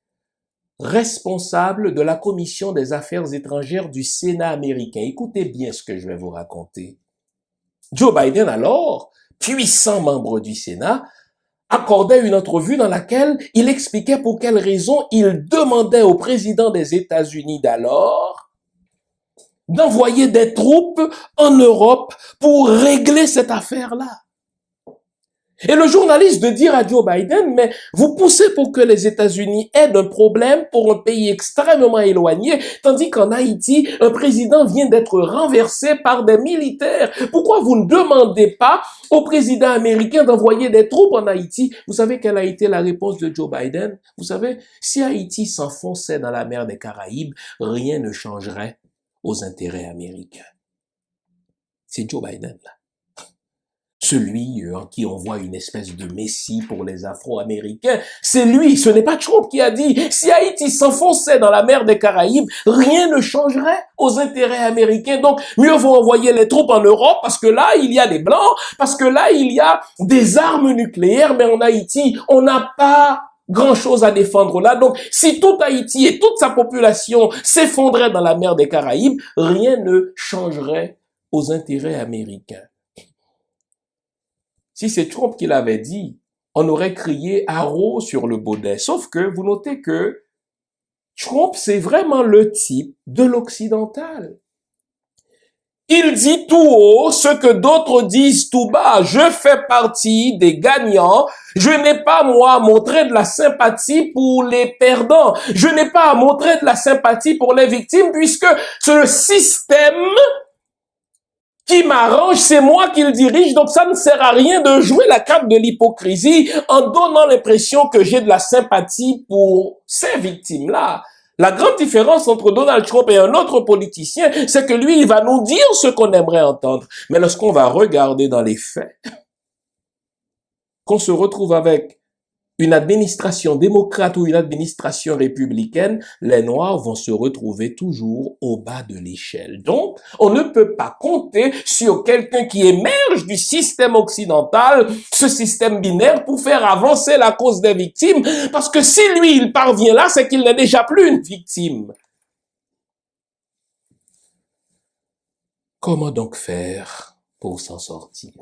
responsable de la Commission des Affaires étrangères du Sénat américain. Écoutez bien ce que je vais vous raconter. Joe Biden, alors, puissant membre du Sénat, accordait une entrevue dans laquelle il expliquait pour quelles raisons il demandait au président des États-Unis d'alors d'envoyer des troupes en Europe pour régler cette affaire-là. Et le journaliste de dire à Joe Biden, mais vous poussez pour que les États-Unis aient un problème pour un pays extrêmement éloigné, tandis qu'en Haïti, un président vient d'être renversé par des militaires. Pourquoi vous ne demandez pas au président américain d'envoyer des troupes en Haïti? Vous savez quelle a été la réponse de Joe Biden? Vous savez, si Haïti s'enfonçait dans la mer des Caraïbes, rien ne changerait aux intérêts américains. C'est Joe Biden, là. Celui en qui on voit une espèce de messie pour les Afro-Américains, c'est lui, ce n'est pas Trump qui a dit « Si Haïti s'enfonçait dans la mer des Caraïbes, rien ne changerait aux intérêts américains. Donc, mieux vaut envoyer les troupes en Europe parce que là, il y a des Blancs, parce que là, il y a des armes nucléaires, mais en Haïti, on n'a pas grand-chose à défendre là. Donc, si tout Haïti et toute sa population s'effondrait dans la mer des Caraïbes, rien ne changerait aux intérêts américains. » Si c'est Trump qui l'avait dit, on aurait crié haro sur le baudet. Sauf que vous notez que Trump, c'est vraiment le type de l'occidental. Il dit tout haut ce que d'autres disent tout bas. Je fais partie des gagnants. Je n'ai pas, moi, à montrer de la sympathie pour les perdants. Je n'ai pas à montrer de la sympathie pour les victimes puisque ce système qui m'arrange, c'est moi qui le dirige, donc ça ne sert à rien de jouer la carte de l'hypocrisie en donnant l'impression que j'ai de la sympathie pour ces victimes-là. La grande différence entre Donald Trump et un autre politicien, c'est que lui, il va nous dire ce qu'on aimerait entendre. Mais lorsqu'on va regarder dans les faits, qu'on se retrouve avec une administration démocrate ou une administration républicaine, les Noirs vont se retrouver toujours au bas de l'échelle. Donc, on ne peut pas compter sur quelqu'un qui émerge du système occidental, ce système binaire, pour faire avancer la cause des victimes, parce que si lui, il parvient là, c'est qu'il n'est déjà plus une victime. Comment donc faire pour s'en sortir?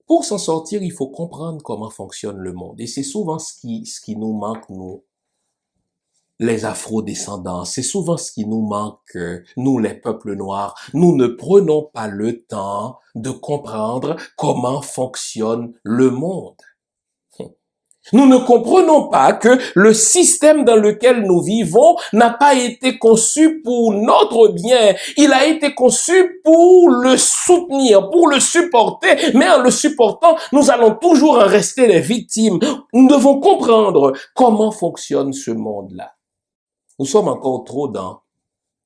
Pour s'en sortir, il faut comprendre comment fonctionne le monde. Et c'est souvent ce qui nous manque, nous, les afro-descendants. C'est souvent ce qui nous manque, nous, les peuples noirs. Nous ne prenons pas le temps de comprendre comment fonctionne le monde. Nous ne comprenons pas que le système dans lequel nous vivons n'a pas été conçu pour notre bien. Il a été conçu pour le soutenir, pour le supporter, mais en le supportant, nous allons toujours en rester les victimes. Nous devons comprendre comment fonctionne ce monde-là. Nous sommes encore trop dans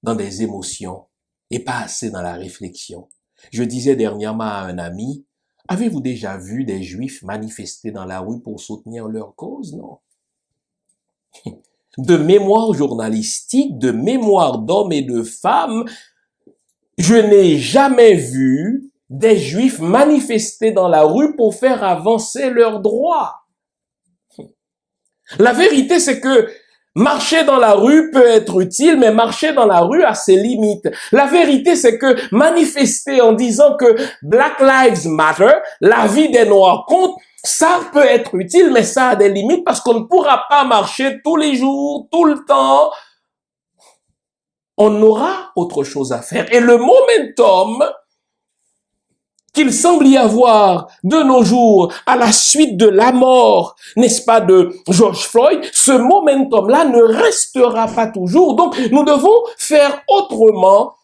des émotions et pas assez dans la réflexion. Je disais dernièrement à un ami, avez-vous déjà vu des Juifs manifester dans la rue pour soutenir leur cause? Non. De mémoire journalistique, de mémoire d'hommes et de femmes, je n'ai jamais vu des Juifs manifester dans la rue pour faire avancer leurs droits. La vérité, c'est que marcher dans la rue peut être utile, mais marcher dans la rue a ses limites. La vérité, c'est que manifester en disant que Black Lives Matter, la vie des Noirs compte, ça peut être utile, mais ça a des limites parce qu'on ne pourra pas marcher tous les jours, tout le temps. On aura autre chose à faire. Et le momentum qu'il semble y avoir de nos jours à la suite de la mort, n'est-ce pas, de George Floyd, ce momentum-là ne restera pas toujours. Donc, nous devons faire autrement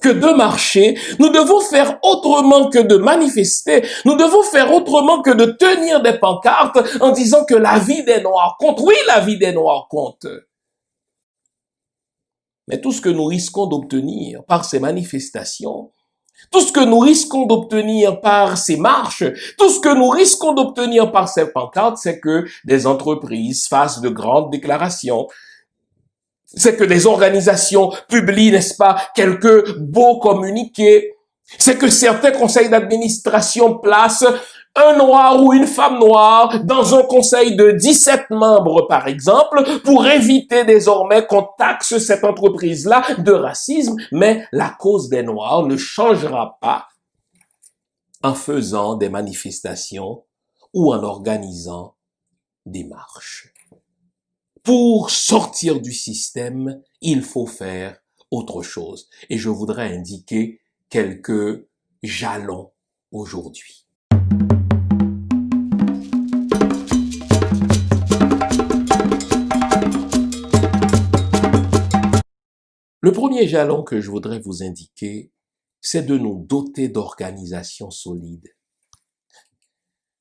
que de marcher. Nous devons faire autrement que de manifester. Nous devons faire autrement que de tenir des pancartes en disant que la vie des Noirs compte. Oui, la vie des Noirs compte. Mais tout ce que nous risquons d'obtenir par ces manifestations, tout ce que nous risquons d'obtenir par ces marches, tout ce que nous risquons d'obtenir par ces pancartes, c'est que des entreprises fassent de grandes déclarations. C'est que des organisations publient, n'est-ce pas, quelques beaux communiqués. C'est que certains conseils d'administration placent un noir ou une femme noire dans un conseil de 17 membres, par exemple, pour éviter désormais qu'on taxe cette entreprise-là de racisme. Mais la cause des Noirs ne changera pas en faisant des manifestations ou en organisant des marches. pour sortir du système, il faut faire autre chose. Et je voudrais indiquer quelques jalons aujourd'hui. Le premier jalon que je voudrais vous indiquer, c'est de nous doter d'organisations solides.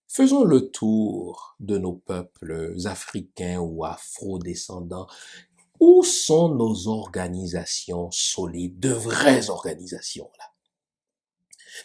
Faisons le tour de nos peuples africains ou afro-descendants. Où sont nos organisations solides, de vraies organisations là?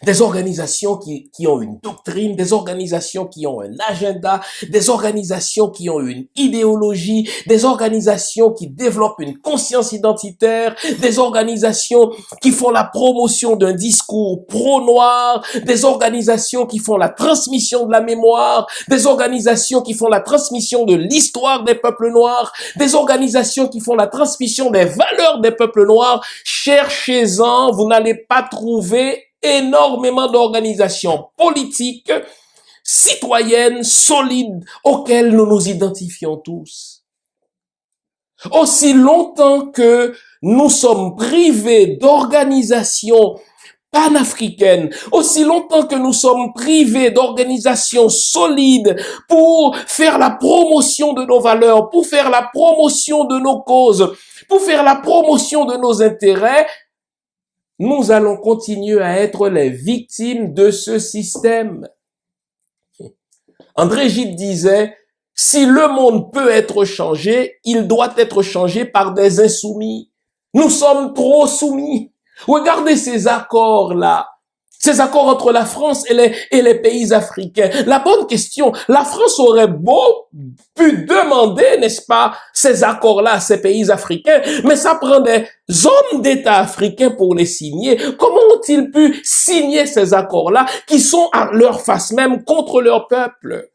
Des organisations qui ont une doctrine, des organisations qui ont un agenda, des organisations qui ont une idéologie, des organisations qui développent une conscience identitaire, des organisations qui font la promotion d'un discours pro-noir, des organisations qui font la transmission de la mémoire, des organisations qui font la transmission de l'histoire des peuples noirs, des organisations qui font la transmission des valeurs des peuples noirs. Cherchez-en, vous n'allez pas trouver énormément d'organisations politiques, citoyennes, solides, auxquelles nous nous identifions tous. Aussi longtemps que nous sommes privés d'organisations panafricaines, aussi longtemps que nous sommes privés d'organisations solides pour faire la promotion de nos valeurs, pour faire la promotion de nos causes, pour faire la promotion de nos intérêts, nous allons continuer à être les victimes de ce système. André Gide disait, si le monde peut être changé, il doit être changé par des insoumis. Nous sommes trop soumis. Regardez ces accords-là. Ces accords entre la France et les pays africains. La bonne question, la France aurait pu demander, n'est-ce pas, ces accords-là à ces pays africains, mais ça prend des hommes d'État africains pour les signer. Comment ont-ils pu signer ces accords-là qui sont à leur face même contre leur peuple?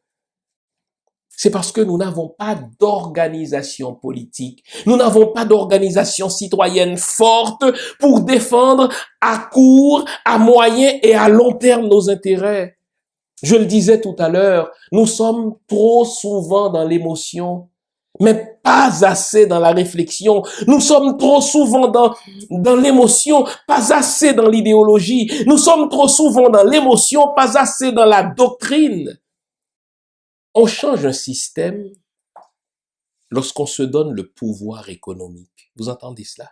C'est parce que nous n'avons pas d'organisation politique. Nous n'avons pas d'organisation citoyenne forte pour défendre à court, à moyen et à long terme nos intérêts. Je le disais tout à l'heure, nous sommes trop souvent dans l'émotion, mais pas assez dans la réflexion. Nous sommes trop souvent dans l'émotion, pas assez dans l'idéologie. Nous sommes trop souvent dans l'émotion, pas assez dans la doctrine. On change un système lorsqu'on se donne le pouvoir économique. Vous entendez cela?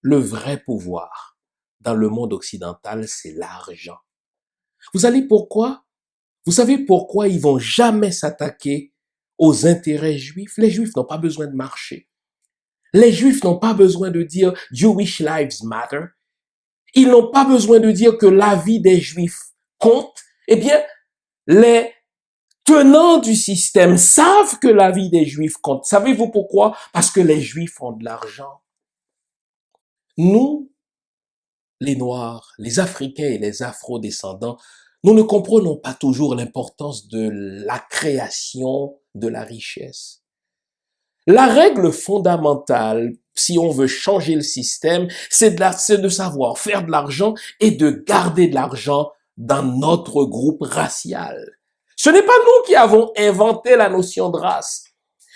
Le vrai pouvoir dans le monde occidental, c'est l'argent. Vous savez pourquoi ils vont jamais s'attaquer aux intérêts juifs? Les juifs n'ont pas besoin de marcher. Les juifs n'ont pas besoin de dire Jewish lives matter. Ils n'ont pas besoin de dire que la vie des juifs compte. Eh bien, les tenants du système savent que la vie des Juifs compte. Savez-vous pourquoi? Parce que les Juifs ont de l'argent. Nous, les Noirs, les Africains et les Afro-descendants, nous ne comprenons pas toujours l'importance de la création de la richesse. La règle fondamentale, si on veut changer le système, c'est de savoir faire de l'argent et de garder de l'argent dans notre groupe racial. Ce n'est pas nous qui avons inventé la notion de race.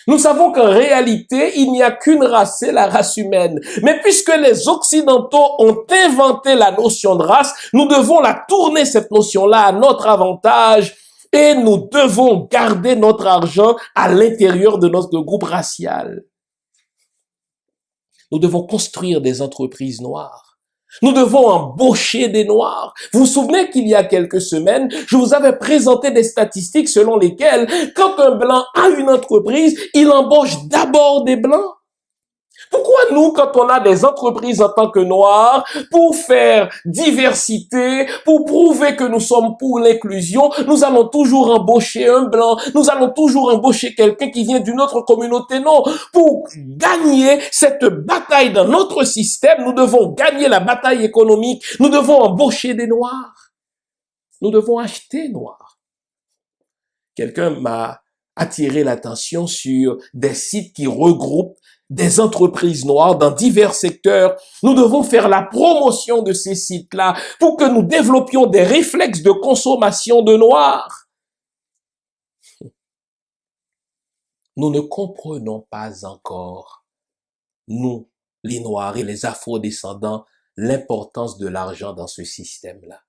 Nous savons qu'en réalité, il n'y a qu'une race, c'est la race humaine. Mais puisque les Occidentaux ont inventé la notion de race, nous devons la tourner, cette notion-là, à notre avantage et nous devons garder notre argent à l'intérieur de notre groupe racial. Nous devons construire des entreprises noires. Nous devons embaucher des Noirs. Vous vous souvenez qu'il y a quelques semaines, je vous avais présenté des statistiques selon lesquelles, quand un Blanc a une entreprise, il embauche d'abord des Blancs. Pourquoi nous, quand on a des entreprises en tant que Noirs, pour faire diversité, pour prouver que nous sommes pour l'inclusion, nous allons toujours embaucher un Blanc, nous allons toujours embaucher quelqu'un qui vient d'une autre communauté? Non, pour gagner cette bataille dans notre système, nous devons gagner la bataille économique, nous devons embaucher des Noirs, nous devons acheter Noirs. Quelqu'un m'a attiré l'attention sur des sites qui regroupent des entreprises noires dans divers secteurs. Nous devons faire la promotion de ces sites-là pour que nous développions des réflexes de consommation de noirs. nous ne comprenons pas encore, nous, les Noirs et les Afro-descendants, l'importance de l'argent dans ce système-là.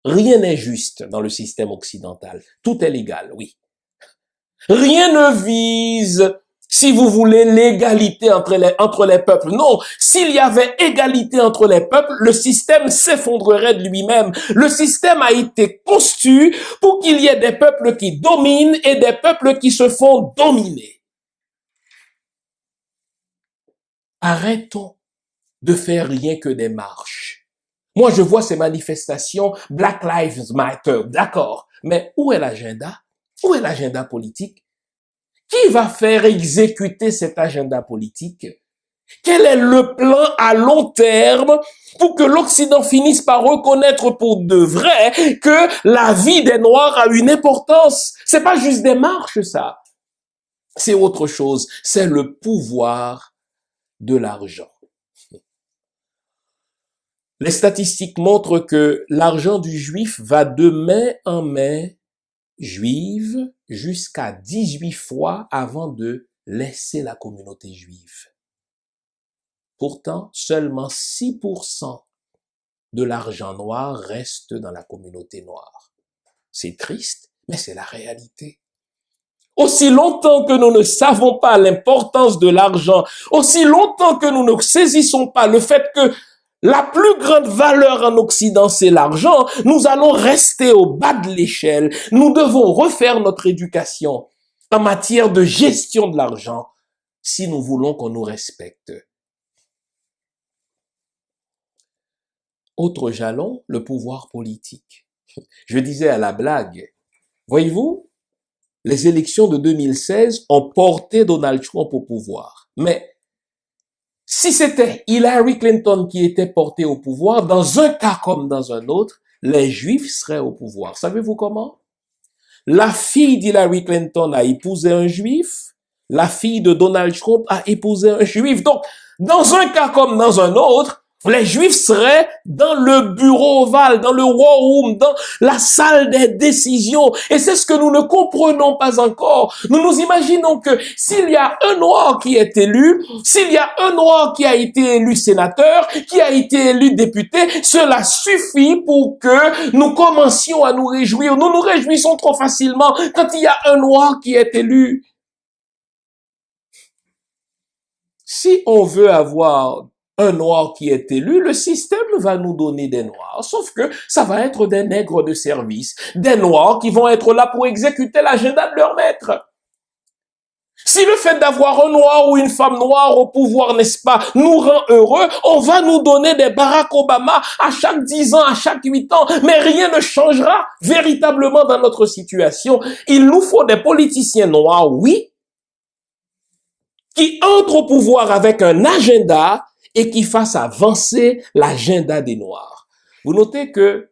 Rien n'est juste dans le système occidental. Tout est légal, oui. Rien ne vise, si vous voulez, l'égalité entre les peuples. Non, s'il y avait égalité entre les peuples, le système s'effondrerait de lui-même. Le système a été conçu pour qu'il y ait des peuples qui dominent et des peuples qui se font dominer. Arrêtons de faire rien que des marches. Moi, je vois ces manifestations, Black Lives Matter, d'accord. Mais où est l'agenda? Où est l'agenda politique? Qui va faire exécuter cet agenda politique? Quel est le plan à long terme pour que l'Occident finisse par reconnaître pour de vrai que la vie des Noirs a une importance? C'est pas juste des marches, ça. C'est autre chose. C'est le pouvoir de l'argent. Les statistiques montrent que l'argent du juif va de main en main juive jusqu'à 18 fois avant de laisser la communauté juive. Pourtant, seulement 6% de l'argent noir reste dans la communauté noire. C'est triste, mais c'est la réalité. Aussi longtemps que nous ne savons pas l'importance de l'argent, aussi longtemps que nous ne saisissons pas le fait que la plus grande valeur en Occident, c'est l'argent, nous allons rester au bas de l'échelle. Nous devons refaire notre éducation en matière de gestion de l'argent si nous voulons qu'on nous respecte. Autre jalon, le pouvoir politique. Je disais à la blague, voyez-vous, les élections de 2016 ont porté Donald Trump au pouvoir. Mais si c'était Hillary Clinton qui était portée au pouvoir, dans un cas comme dans un autre, les Juifs seraient au pouvoir. Savez-vous comment? La fille d'Hillary Clinton a épousé un Juif, la fille de Donald Trump a épousé un Juif. Donc, dans un cas comme dans un autre, les Juifs seraient dans le bureau ovale, dans le war room, dans la salle des décisions. Et c'est ce que nous ne comprenons pas encore. Nous nous imaginons que s'il y a un Noir qui est élu, s'il y a un Noir qui a été élu sénateur, qui a été élu député, cela suffit pour que nous commencions à nous réjouir. Nous nous réjouissons trop facilement quand il y a un Noir qui est élu. Si on veut avoir un Noir qui est élu, le système va nous donner des Noirs. Sauf que ça va être des nègres de service, des Noirs qui vont être là pour exécuter l'agenda de leur maître. Si le fait d'avoir un Noir ou une femme noire au pouvoir, n'est-ce pas, nous rend heureux, on va nous donner des Barack Obama à chaque 10 ans, à chaque 8 ans, mais rien ne changera véritablement dans notre situation. Il nous faut des politiciens noirs, oui, qui entrent au pouvoir avec un agenda et qui fasse avancer l'agenda des Noirs. Vous notez que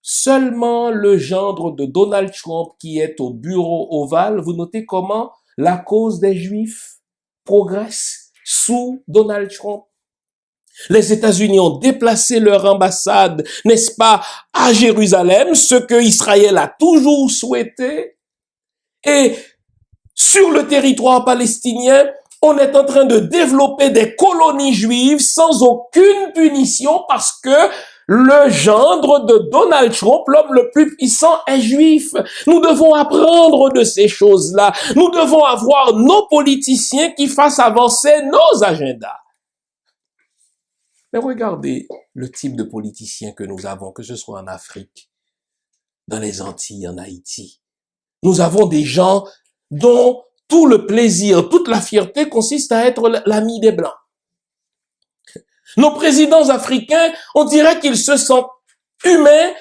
seulement le gendre de Donald Trump qui est au bureau ovale, vous notez comment la cause des Juifs progresse sous Donald Trump. Les États-Unis ont déplacé leur ambassade, n'est-ce pas, à Jérusalem, ce que Israël a toujours souhaité. Et sur le territoire palestinien, on est en train de développer des colonies juives sans aucune punition parce que le gendre de Donald Trump, l'homme le plus puissant, est juif. Nous devons apprendre de ces choses-là. Nous devons avoir nos politiciens qui fassent avancer nos agendas. Mais regardez le type de politiciens que nous avons, que ce soit en Afrique, dans les Antilles, en Haïti. Nous avons des gens dont tout le plaisir, toute la fierté consiste à être l'ami des Blancs. Nos présidents africains, on dirait qu'ils se sentent humains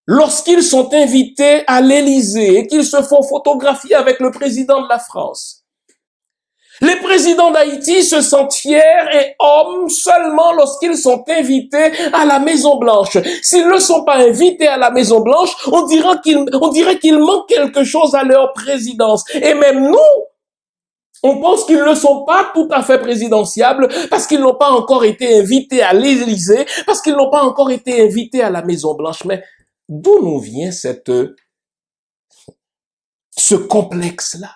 lorsqu'ils sont invités à l'Élysée et qu'ils se font photographier avec le président de la France. Les présidents d'Haïti se sentent fiers et hommes seulement lorsqu'ils sont invités à la Maison-Blanche. S'ils ne sont pas invités à la Maison-Blanche, on dirait qu'il manque quelque chose à leur présidence. Et même nous, on pense qu'ils ne sont pas tout à fait présidentiables parce qu'ils n'ont pas encore été invités à l'Élysée, parce qu'ils n'ont pas encore été invités à la Maison-Blanche. Mais d'où nous vient ce complexe-là?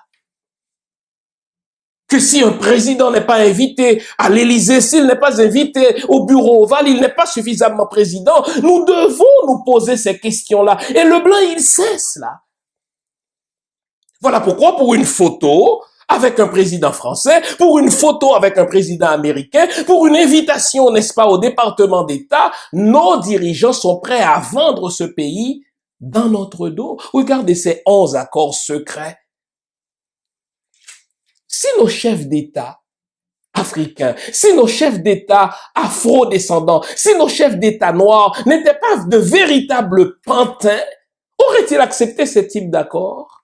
que si un président n'est pas invité à l'Élysée, s'il n'est pas invité au bureau ovale, il n'est pas suffisamment président. Nous devons nous poser ces questions-là. Et le blanc, il sait cela. Voilà pourquoi pour une photo avec un président français, pour une photo avec un président américain, pour une invitation, n'est-ce pas, au département d'État, nos dirigeants sont prêts à vendre ce pays dans notre dos. Regardez ces 11 accords secrets. Si nos chefs d'État africains, si nos chefs d'État afro-descendants, si nos chefs d'État noirs n'étaient pas de véritables pantins, auraient-ils accepté ce type d'accord?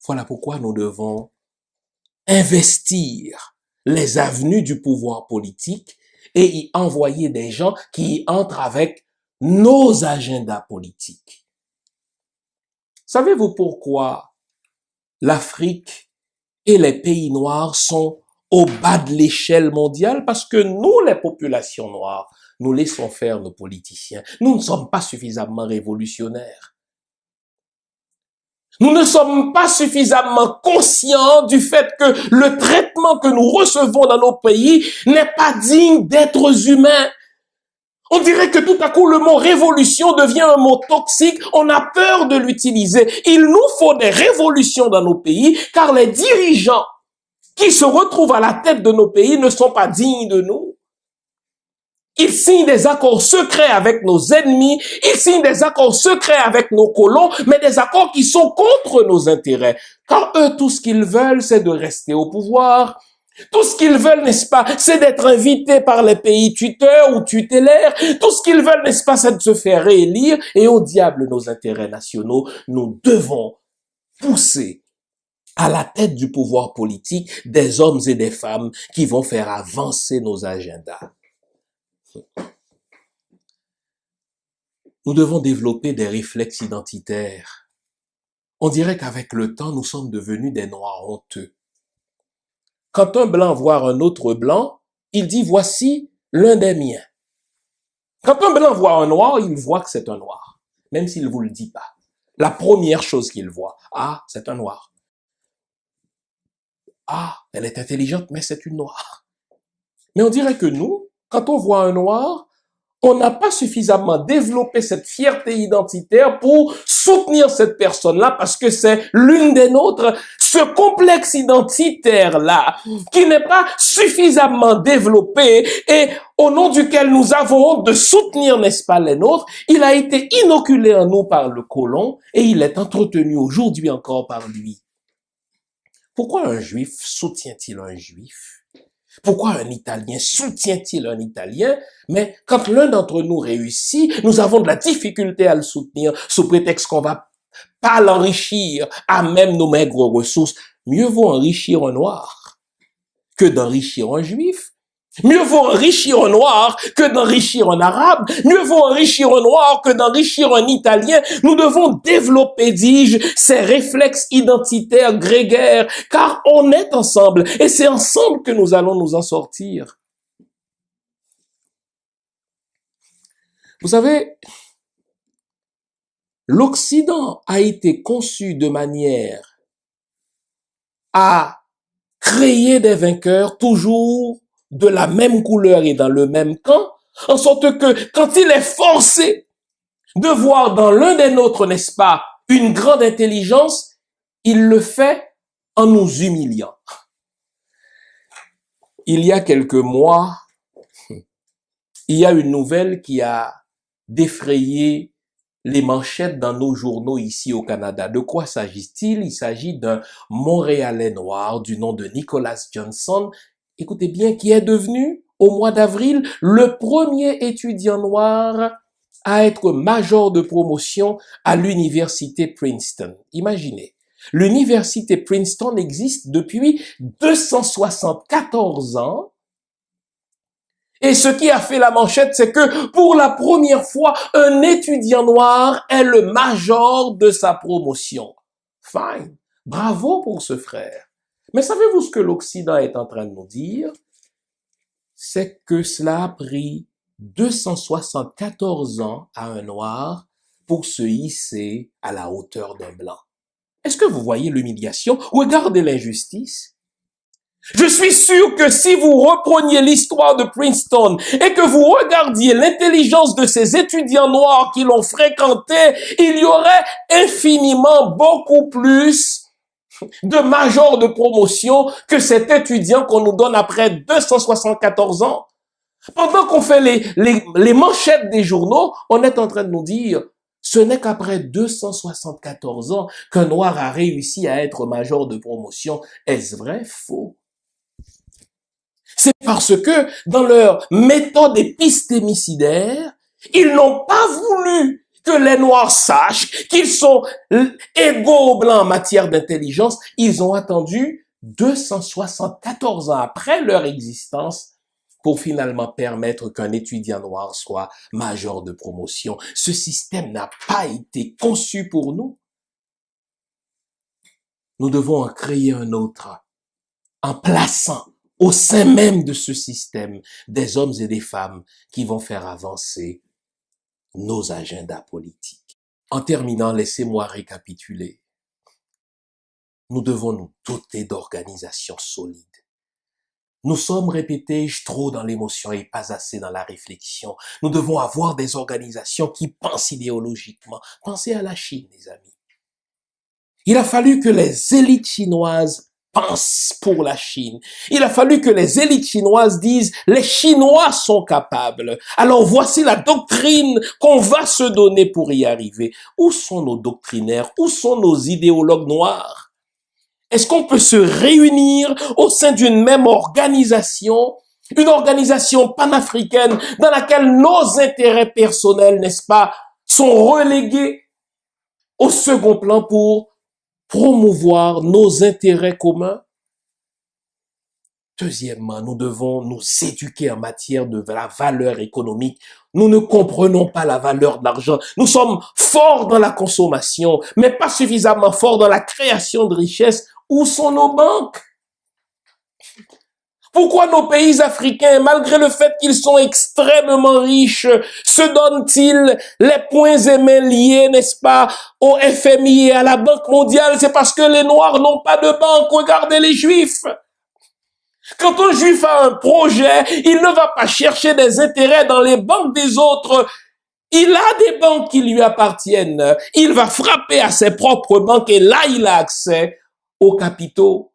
Voilà pourquoi nous devons investir les avenues du pouvoir politique et y envoyer des gens qui y entrent avec nos agendas politiques. Savez-vous pourquoi l'Afrique et les pays noirs sont au bas de l'échelle mondiale? Parce que nous, les populations noires, nous laissons faire nos politiciens. Nous ne sommes pas suffisamment révolutionnaires. Nous ne sommes pas suffisamment conscients du fait que le traitement que nous recevons dans nos pays n'est pas digne d'êtres humains. On dirait que tout à coup le mot révolution devient un mot toxique, on a peur de l'utiliser. Il nous faut des révolutions dans nos pays car les dirigeants qui se retrouvent à la tête de nos pays ne sont pas dignes de nous. Ils signent des accords secrets avec nos ennemis, ils signent des accords secrets avec nos colons, mais des accords qui sont contre nos intérêts. Car eux, tout ce qu'ils veulent, c'est de rester au pouvoir. Tout ce qu'ils veulent, n'est-ce pas, c'est d'être invités par les pays tuteurs ou tutélaires. Tout ce qu'ils veulent, n'est-ce pas, c'est de se faire réélire. Et au diable nos intérêts nationaux, nous devons pousser à la tête du pouvoir politique des hommes et des femmes qui vont faire avancer nos agendas. Nous devons développer des réflexes identitaires. On dirait qu'avec le temps, nous sommes devenus des noirs honteux. Quand un blanc voit un autre blanc, il dit « voici l'un des miens ». Quand un blanc voit un noir, il voit que c'est un noir, même s'il ne vous le dit pas. La première chose qu'il voit, ah, c'est un noir. Ah, elle est intelligente, mais c'est une noire. Mais on dirait que nous, quand on voit un noir, on n'a pas suffisamment développé cette fierté identitaire pour soutenir cette personne-là parce que c'est l'une des nôtres. Ce complexe identitaire-là, qui n'est pas suffisamment développé et au nom duquel nous avons honte de soutenir, n'est-ce pas, les nôtres, il a été inoculé en nous par le colon et il est entretenu aujourd'hui encore par lui. Pourquoi un juif soutient-il un juif? Pourquoi un Italien soutient-il un Italien? Mais quand l'un d'entre nous réussit, nous avons de la difficulté à le soutenir sous prétexte qu'on va pas l'enrichir à même nos maigres ressources. Mieux vaut enrichir un noir que d'enrichir un juif. Mieux vaut enrichir un noir que d'enrichir un arabe. Mieux vaut enrichir un noir que d'enrichir un Italien. Nous devons développer, dis-je, ces réflexes identitaires grégaires, car on est ensemble et c'est ensemble que nous allons nous en sortir. Vous savez, l'Occident a été conçu de manière à créer des vainqueurs toujours de la même couleur et dans le même camp, en sorte que quand il est forcé de voir dans l'un des nôtres, n'est-ce pas, une grande intelligence, il le fait en nous humiliant. Il y a quelques mois, il y a une nouvelle qui a défrayé les manchettes dans nos journaux ici au Canada. De quoi s'agit-il? Il s'agit d'un Montréalais noir du nom de Nicholas Johnson, écoutez bien, qui est devenu, au mois d'avril, le premier étudiant noir à être major de promotion à l'université Princeton. Imaginez, l'université Princeton existe depuis 274 ans. Et ce qui a fait la manchette, c'est que pour la première fois, un étudiant noir est le major de sa promotion. Fine. Bravo pour ce frère. Mais savez-vous ce que l'Occident est en train de nous dire? C'est que cela a pris 274 ans à un noir pour se hisser à la hauteur d'un blanc. Est-ce que vous voyez l'humiliation? Regardez l'injustice. Je suis sûr que si vous repreniez l'histoire de Princeton et que vous regardiez l'intelligence de ces étudiants noirs qui l'ont fréquenté, il y aurait infiniment beaucoup plus de majors de promotion que cet étudiant qu'on nous donne après 274 ans. Pendant qu'on fait les manchettes des journaux, on est en train de nous dire ce n'est qu'après 274 ans qu'un noir a réussi à être major de promotion. Est-ce vrai? Faux. C'est parce que dans leur méthode épistémicidaire, ils n'ont pas voulu que les Noirs sachent qu'ils sont égaux aux Blancs en matière d'intelligence. Ils ont attendu 274 ans après leur existence pour finalement permettre qu'un étudiant noir soit major de promotion. Ce système n'a pas été conçu pour nous. Nous devons en créer un autre en plaçant au sein même de ce système des hommes et des femmes qui vont faire avancer nos agendas politiques. En terminant, laissez-moi récapituler. Nous devons nous doter d'organisations solides. Nous sommes, répétais-je, trop dans l'émotion et pas assez dans la réflexion. Nous devons avoir des organisations qui pensent idéologiquement. Pensez à la Chine, les amis. Il a fallu que les élites chinoises pensent pour la Chine. Il a fallu que les élites chinoises disent « les Chinois sont capables ». Alors voici la doctrine qu'on va se donner pour y arriver. Où sont nos doctrinaires? Où sont nos idéologues noirs? Est-ce qu'on peut se réunir au sein d'une même organisation, une organisation panafricaine dans laquelle nos intérêts personnels, n'est-ce pas, sont relégués au second plan pour promouvoir nos intérêts communs? Deuxièmement, nous devons nous éduquer en matière de la valeur économique. Nous ne comprenons pas la valeur de l'argent. Nous sommes forts dans la consommation, mais pas suffisamment forts dans la création de richesses. Où sont nos banques? Pourquoi nos pays africains, malgré le fait qu'ils sont extrêmement riches, se donnent-ils les poings et mains liés, n'est-ce pas, au FMI et à la Banque mondiale? C'est parce que les Noirs n'ont pas de banque. Regardez les Juifs. Quand un Juif a un projet, il ne va pas chercher des intérêts dans les banques des autres. Il a des banques qui lui appartiennent. Il va frapper à ses propres banques et là, il a accès aux capitaux.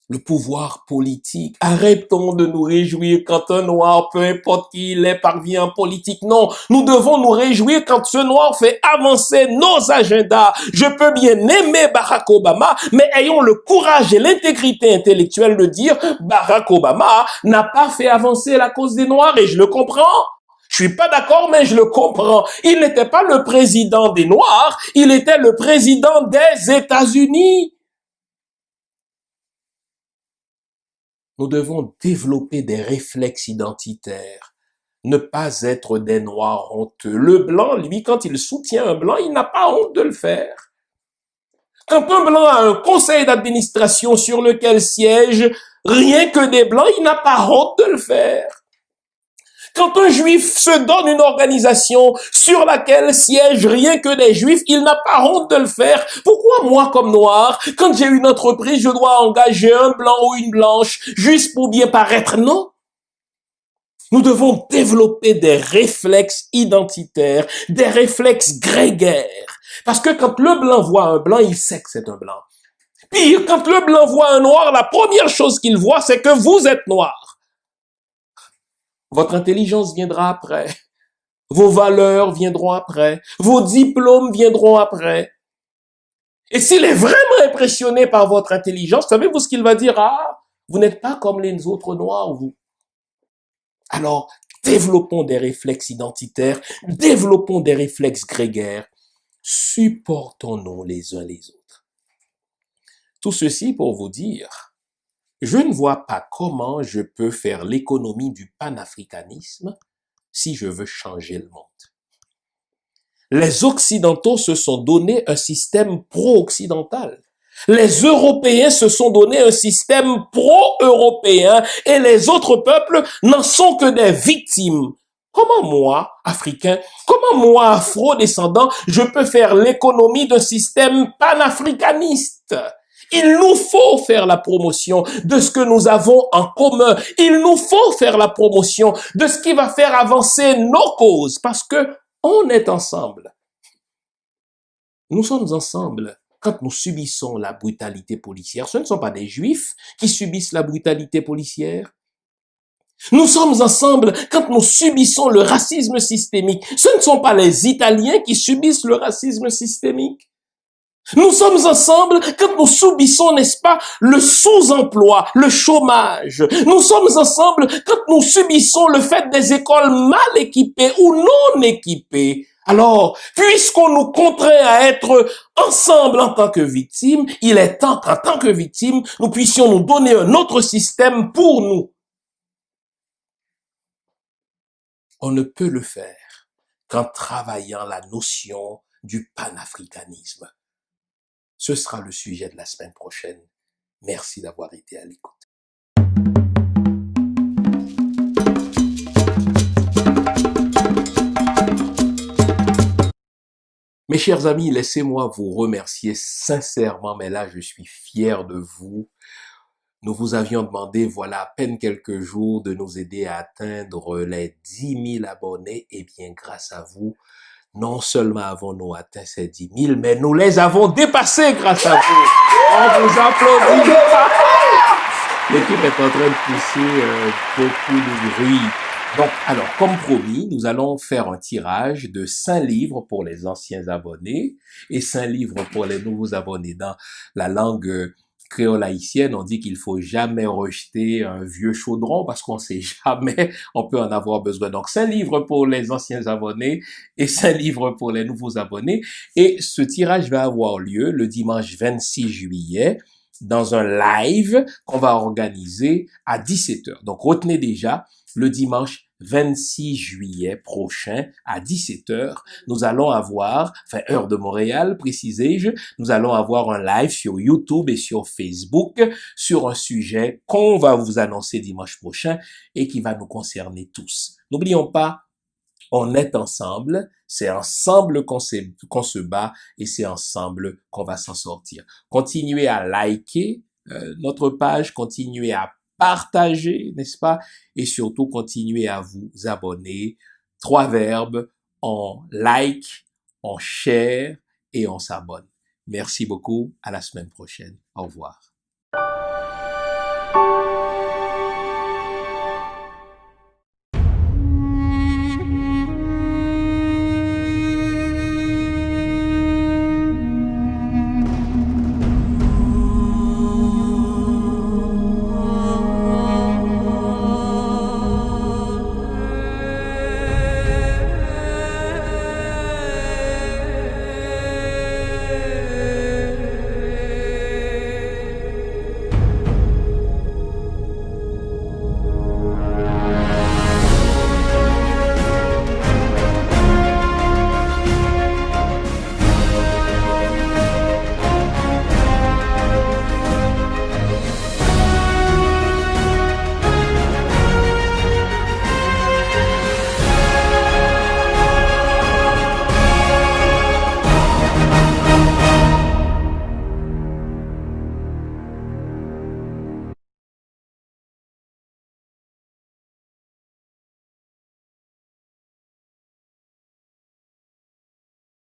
Le pouvoir politique. Arrêtons de nous réjouir quand un noir, peu importe qui il est, parvient en politique. Non, nous devons nous réjouir quand ce noir fait avancer nos agendas. Je peux bien aimer Barack Obama, mais ayons le courage et l'intégrité intellectuelle de dire Barack Obama n'a pas fait avancer la cause des Noirs et je le comprends. Je suis pas d'accord, mais je le comprends. Il n'était pas le président des Noirs, il était le président des États-Unis. Nous devons développer des réflexes identitaires, ne pas être des Noirs honteux. Le Blanc, lui, quand il soutient un Blanc, il n'a pas honte de le faire. Quand un Blanc a un conseil d'administration sur lequel siègent rien que des Blancs, il n'a pas honte de le faire. Quand un Juif se donne une organisation sur laquelle siègent rien que des Juifs, il n'a pas honte de le faire. Pourquoi moi, comme Noir, quand j'ai une entreprise, je dois engager un Blanc ou une Blanche juste pour bien paraître? Non. Nous devons développer des réflexes identitaires, des réflexes grégaires. Parce que quand le Blanc voit un Blanc, il sait que c'est un Blanc. Pire, quand le Blanc voit un Noir, la première chose qu'il voit, c'est que vous êtes Noir. Votre intelligence viendra après. Vos valeurs viendront après. Vos diplômes viendront après. Et s'il est vraiment impressionné par votre intelligence, savez-vous ce qu'il va dire? Ah, vous n'êtes pas comme les autres Noirs, vous. Alors, développons des réflexes identitaires, développons des réflexes grégaires, supportons-nous les uns les autres. Tout ceci pour vous dire, je ne vois pas comment je peux faire l'économie du panafricanisme si je veux changer le monde. Les Occidentaux se sont donné un système pro-occidental. Les Européens se sont donné un système pro-européen et les autres peuples n'en sont que des victimes. Comment moi, Africain, comment moi, Afro-descendant, je peux faire l'économie d'un système panafricaniste? Il nous faut faire la promotion de ce que nous avons en commun. Il nous faut faire la promotion de ce qui va faire avancer nos causes parce que on est ensemble. Nous sommes ensemble quand nous subissons la brutalité policière. Ce ne sont pas des Juifs qui subissent la brutalité policière. Nous sommes ensemble quand nous subissons le racisme systémique. Ce ne sont pas les Italiens qui subissent le racisme systémique. Nous sommes ensemble quand nous subissons, n'est-ce pas, le sous-emploi, le chômage. Nous sommes ensemble quand nous subissons le fait des écoles mal équipées ou non équipées. Alors, puisqu'on nous contraint à être ensemble en tant que victimes, il est temps qu'en tant que victimes, nous puissions nous donner un autre système pour nous. On ne peut le faire qu'en travaillant la notion du panafricanisme. Ce sera le sujet de la semaine prochaine. Merci d'avoir été à l'écoute. Mes chers amis, laissez-moi vous remercier sincèrement, mais là, je suis fier de vous. Nous vous avions demandé, voilà à peine quelques jours, de nous aider à atteindre les 10 000 abonnés. Eh bien, grâce à vous, non seulement avons-nous atteint ces 10 000, mais nous les avons dépassés grâce à vous. On vous applaudit. L'équipe est en train de pousser beaucoup de bruit. Donc, alors, comme promis, nous allons faire un tirage de 5 livres pour les anciens abonnés et 5 livres pour les nouveaux abonnés. Dans la langue créole haïtienne, on dit qu'il faut jamais rejeter un vieux chaudron parce qu'on sait jamais, on peut en avoir besoin. Donc, 5 livres pour les anciens abonnés et 5 livres pour les nouveaux abonnés. Et ce tirage va avoir lieu le dimanche 26 juillet dans un live qu'on va organiser à 17h. Donc, retenez déjà, le dimanche 26 juillet prochain à 17h, nous allons avoir, heure de Montréal, précisais-je, nous allons avoir un live sur YouTube et sur Facebook sur un sujet qu'on va vous annoncer dimanche prochain et qui va nous concerner tous. N'oublions pas, on est ensemble, c'est ensemble qu'on se bat et c'est ensemble qu'on va s'en sortir. Continuez à liker notre page, continuez à partager, n'est-ce pas? Et surtout, continuez à vous abonner. 3 verbes, on like, on share et on s'abonne. Merci beaucoup, à la semaine prochaine. Au revoir.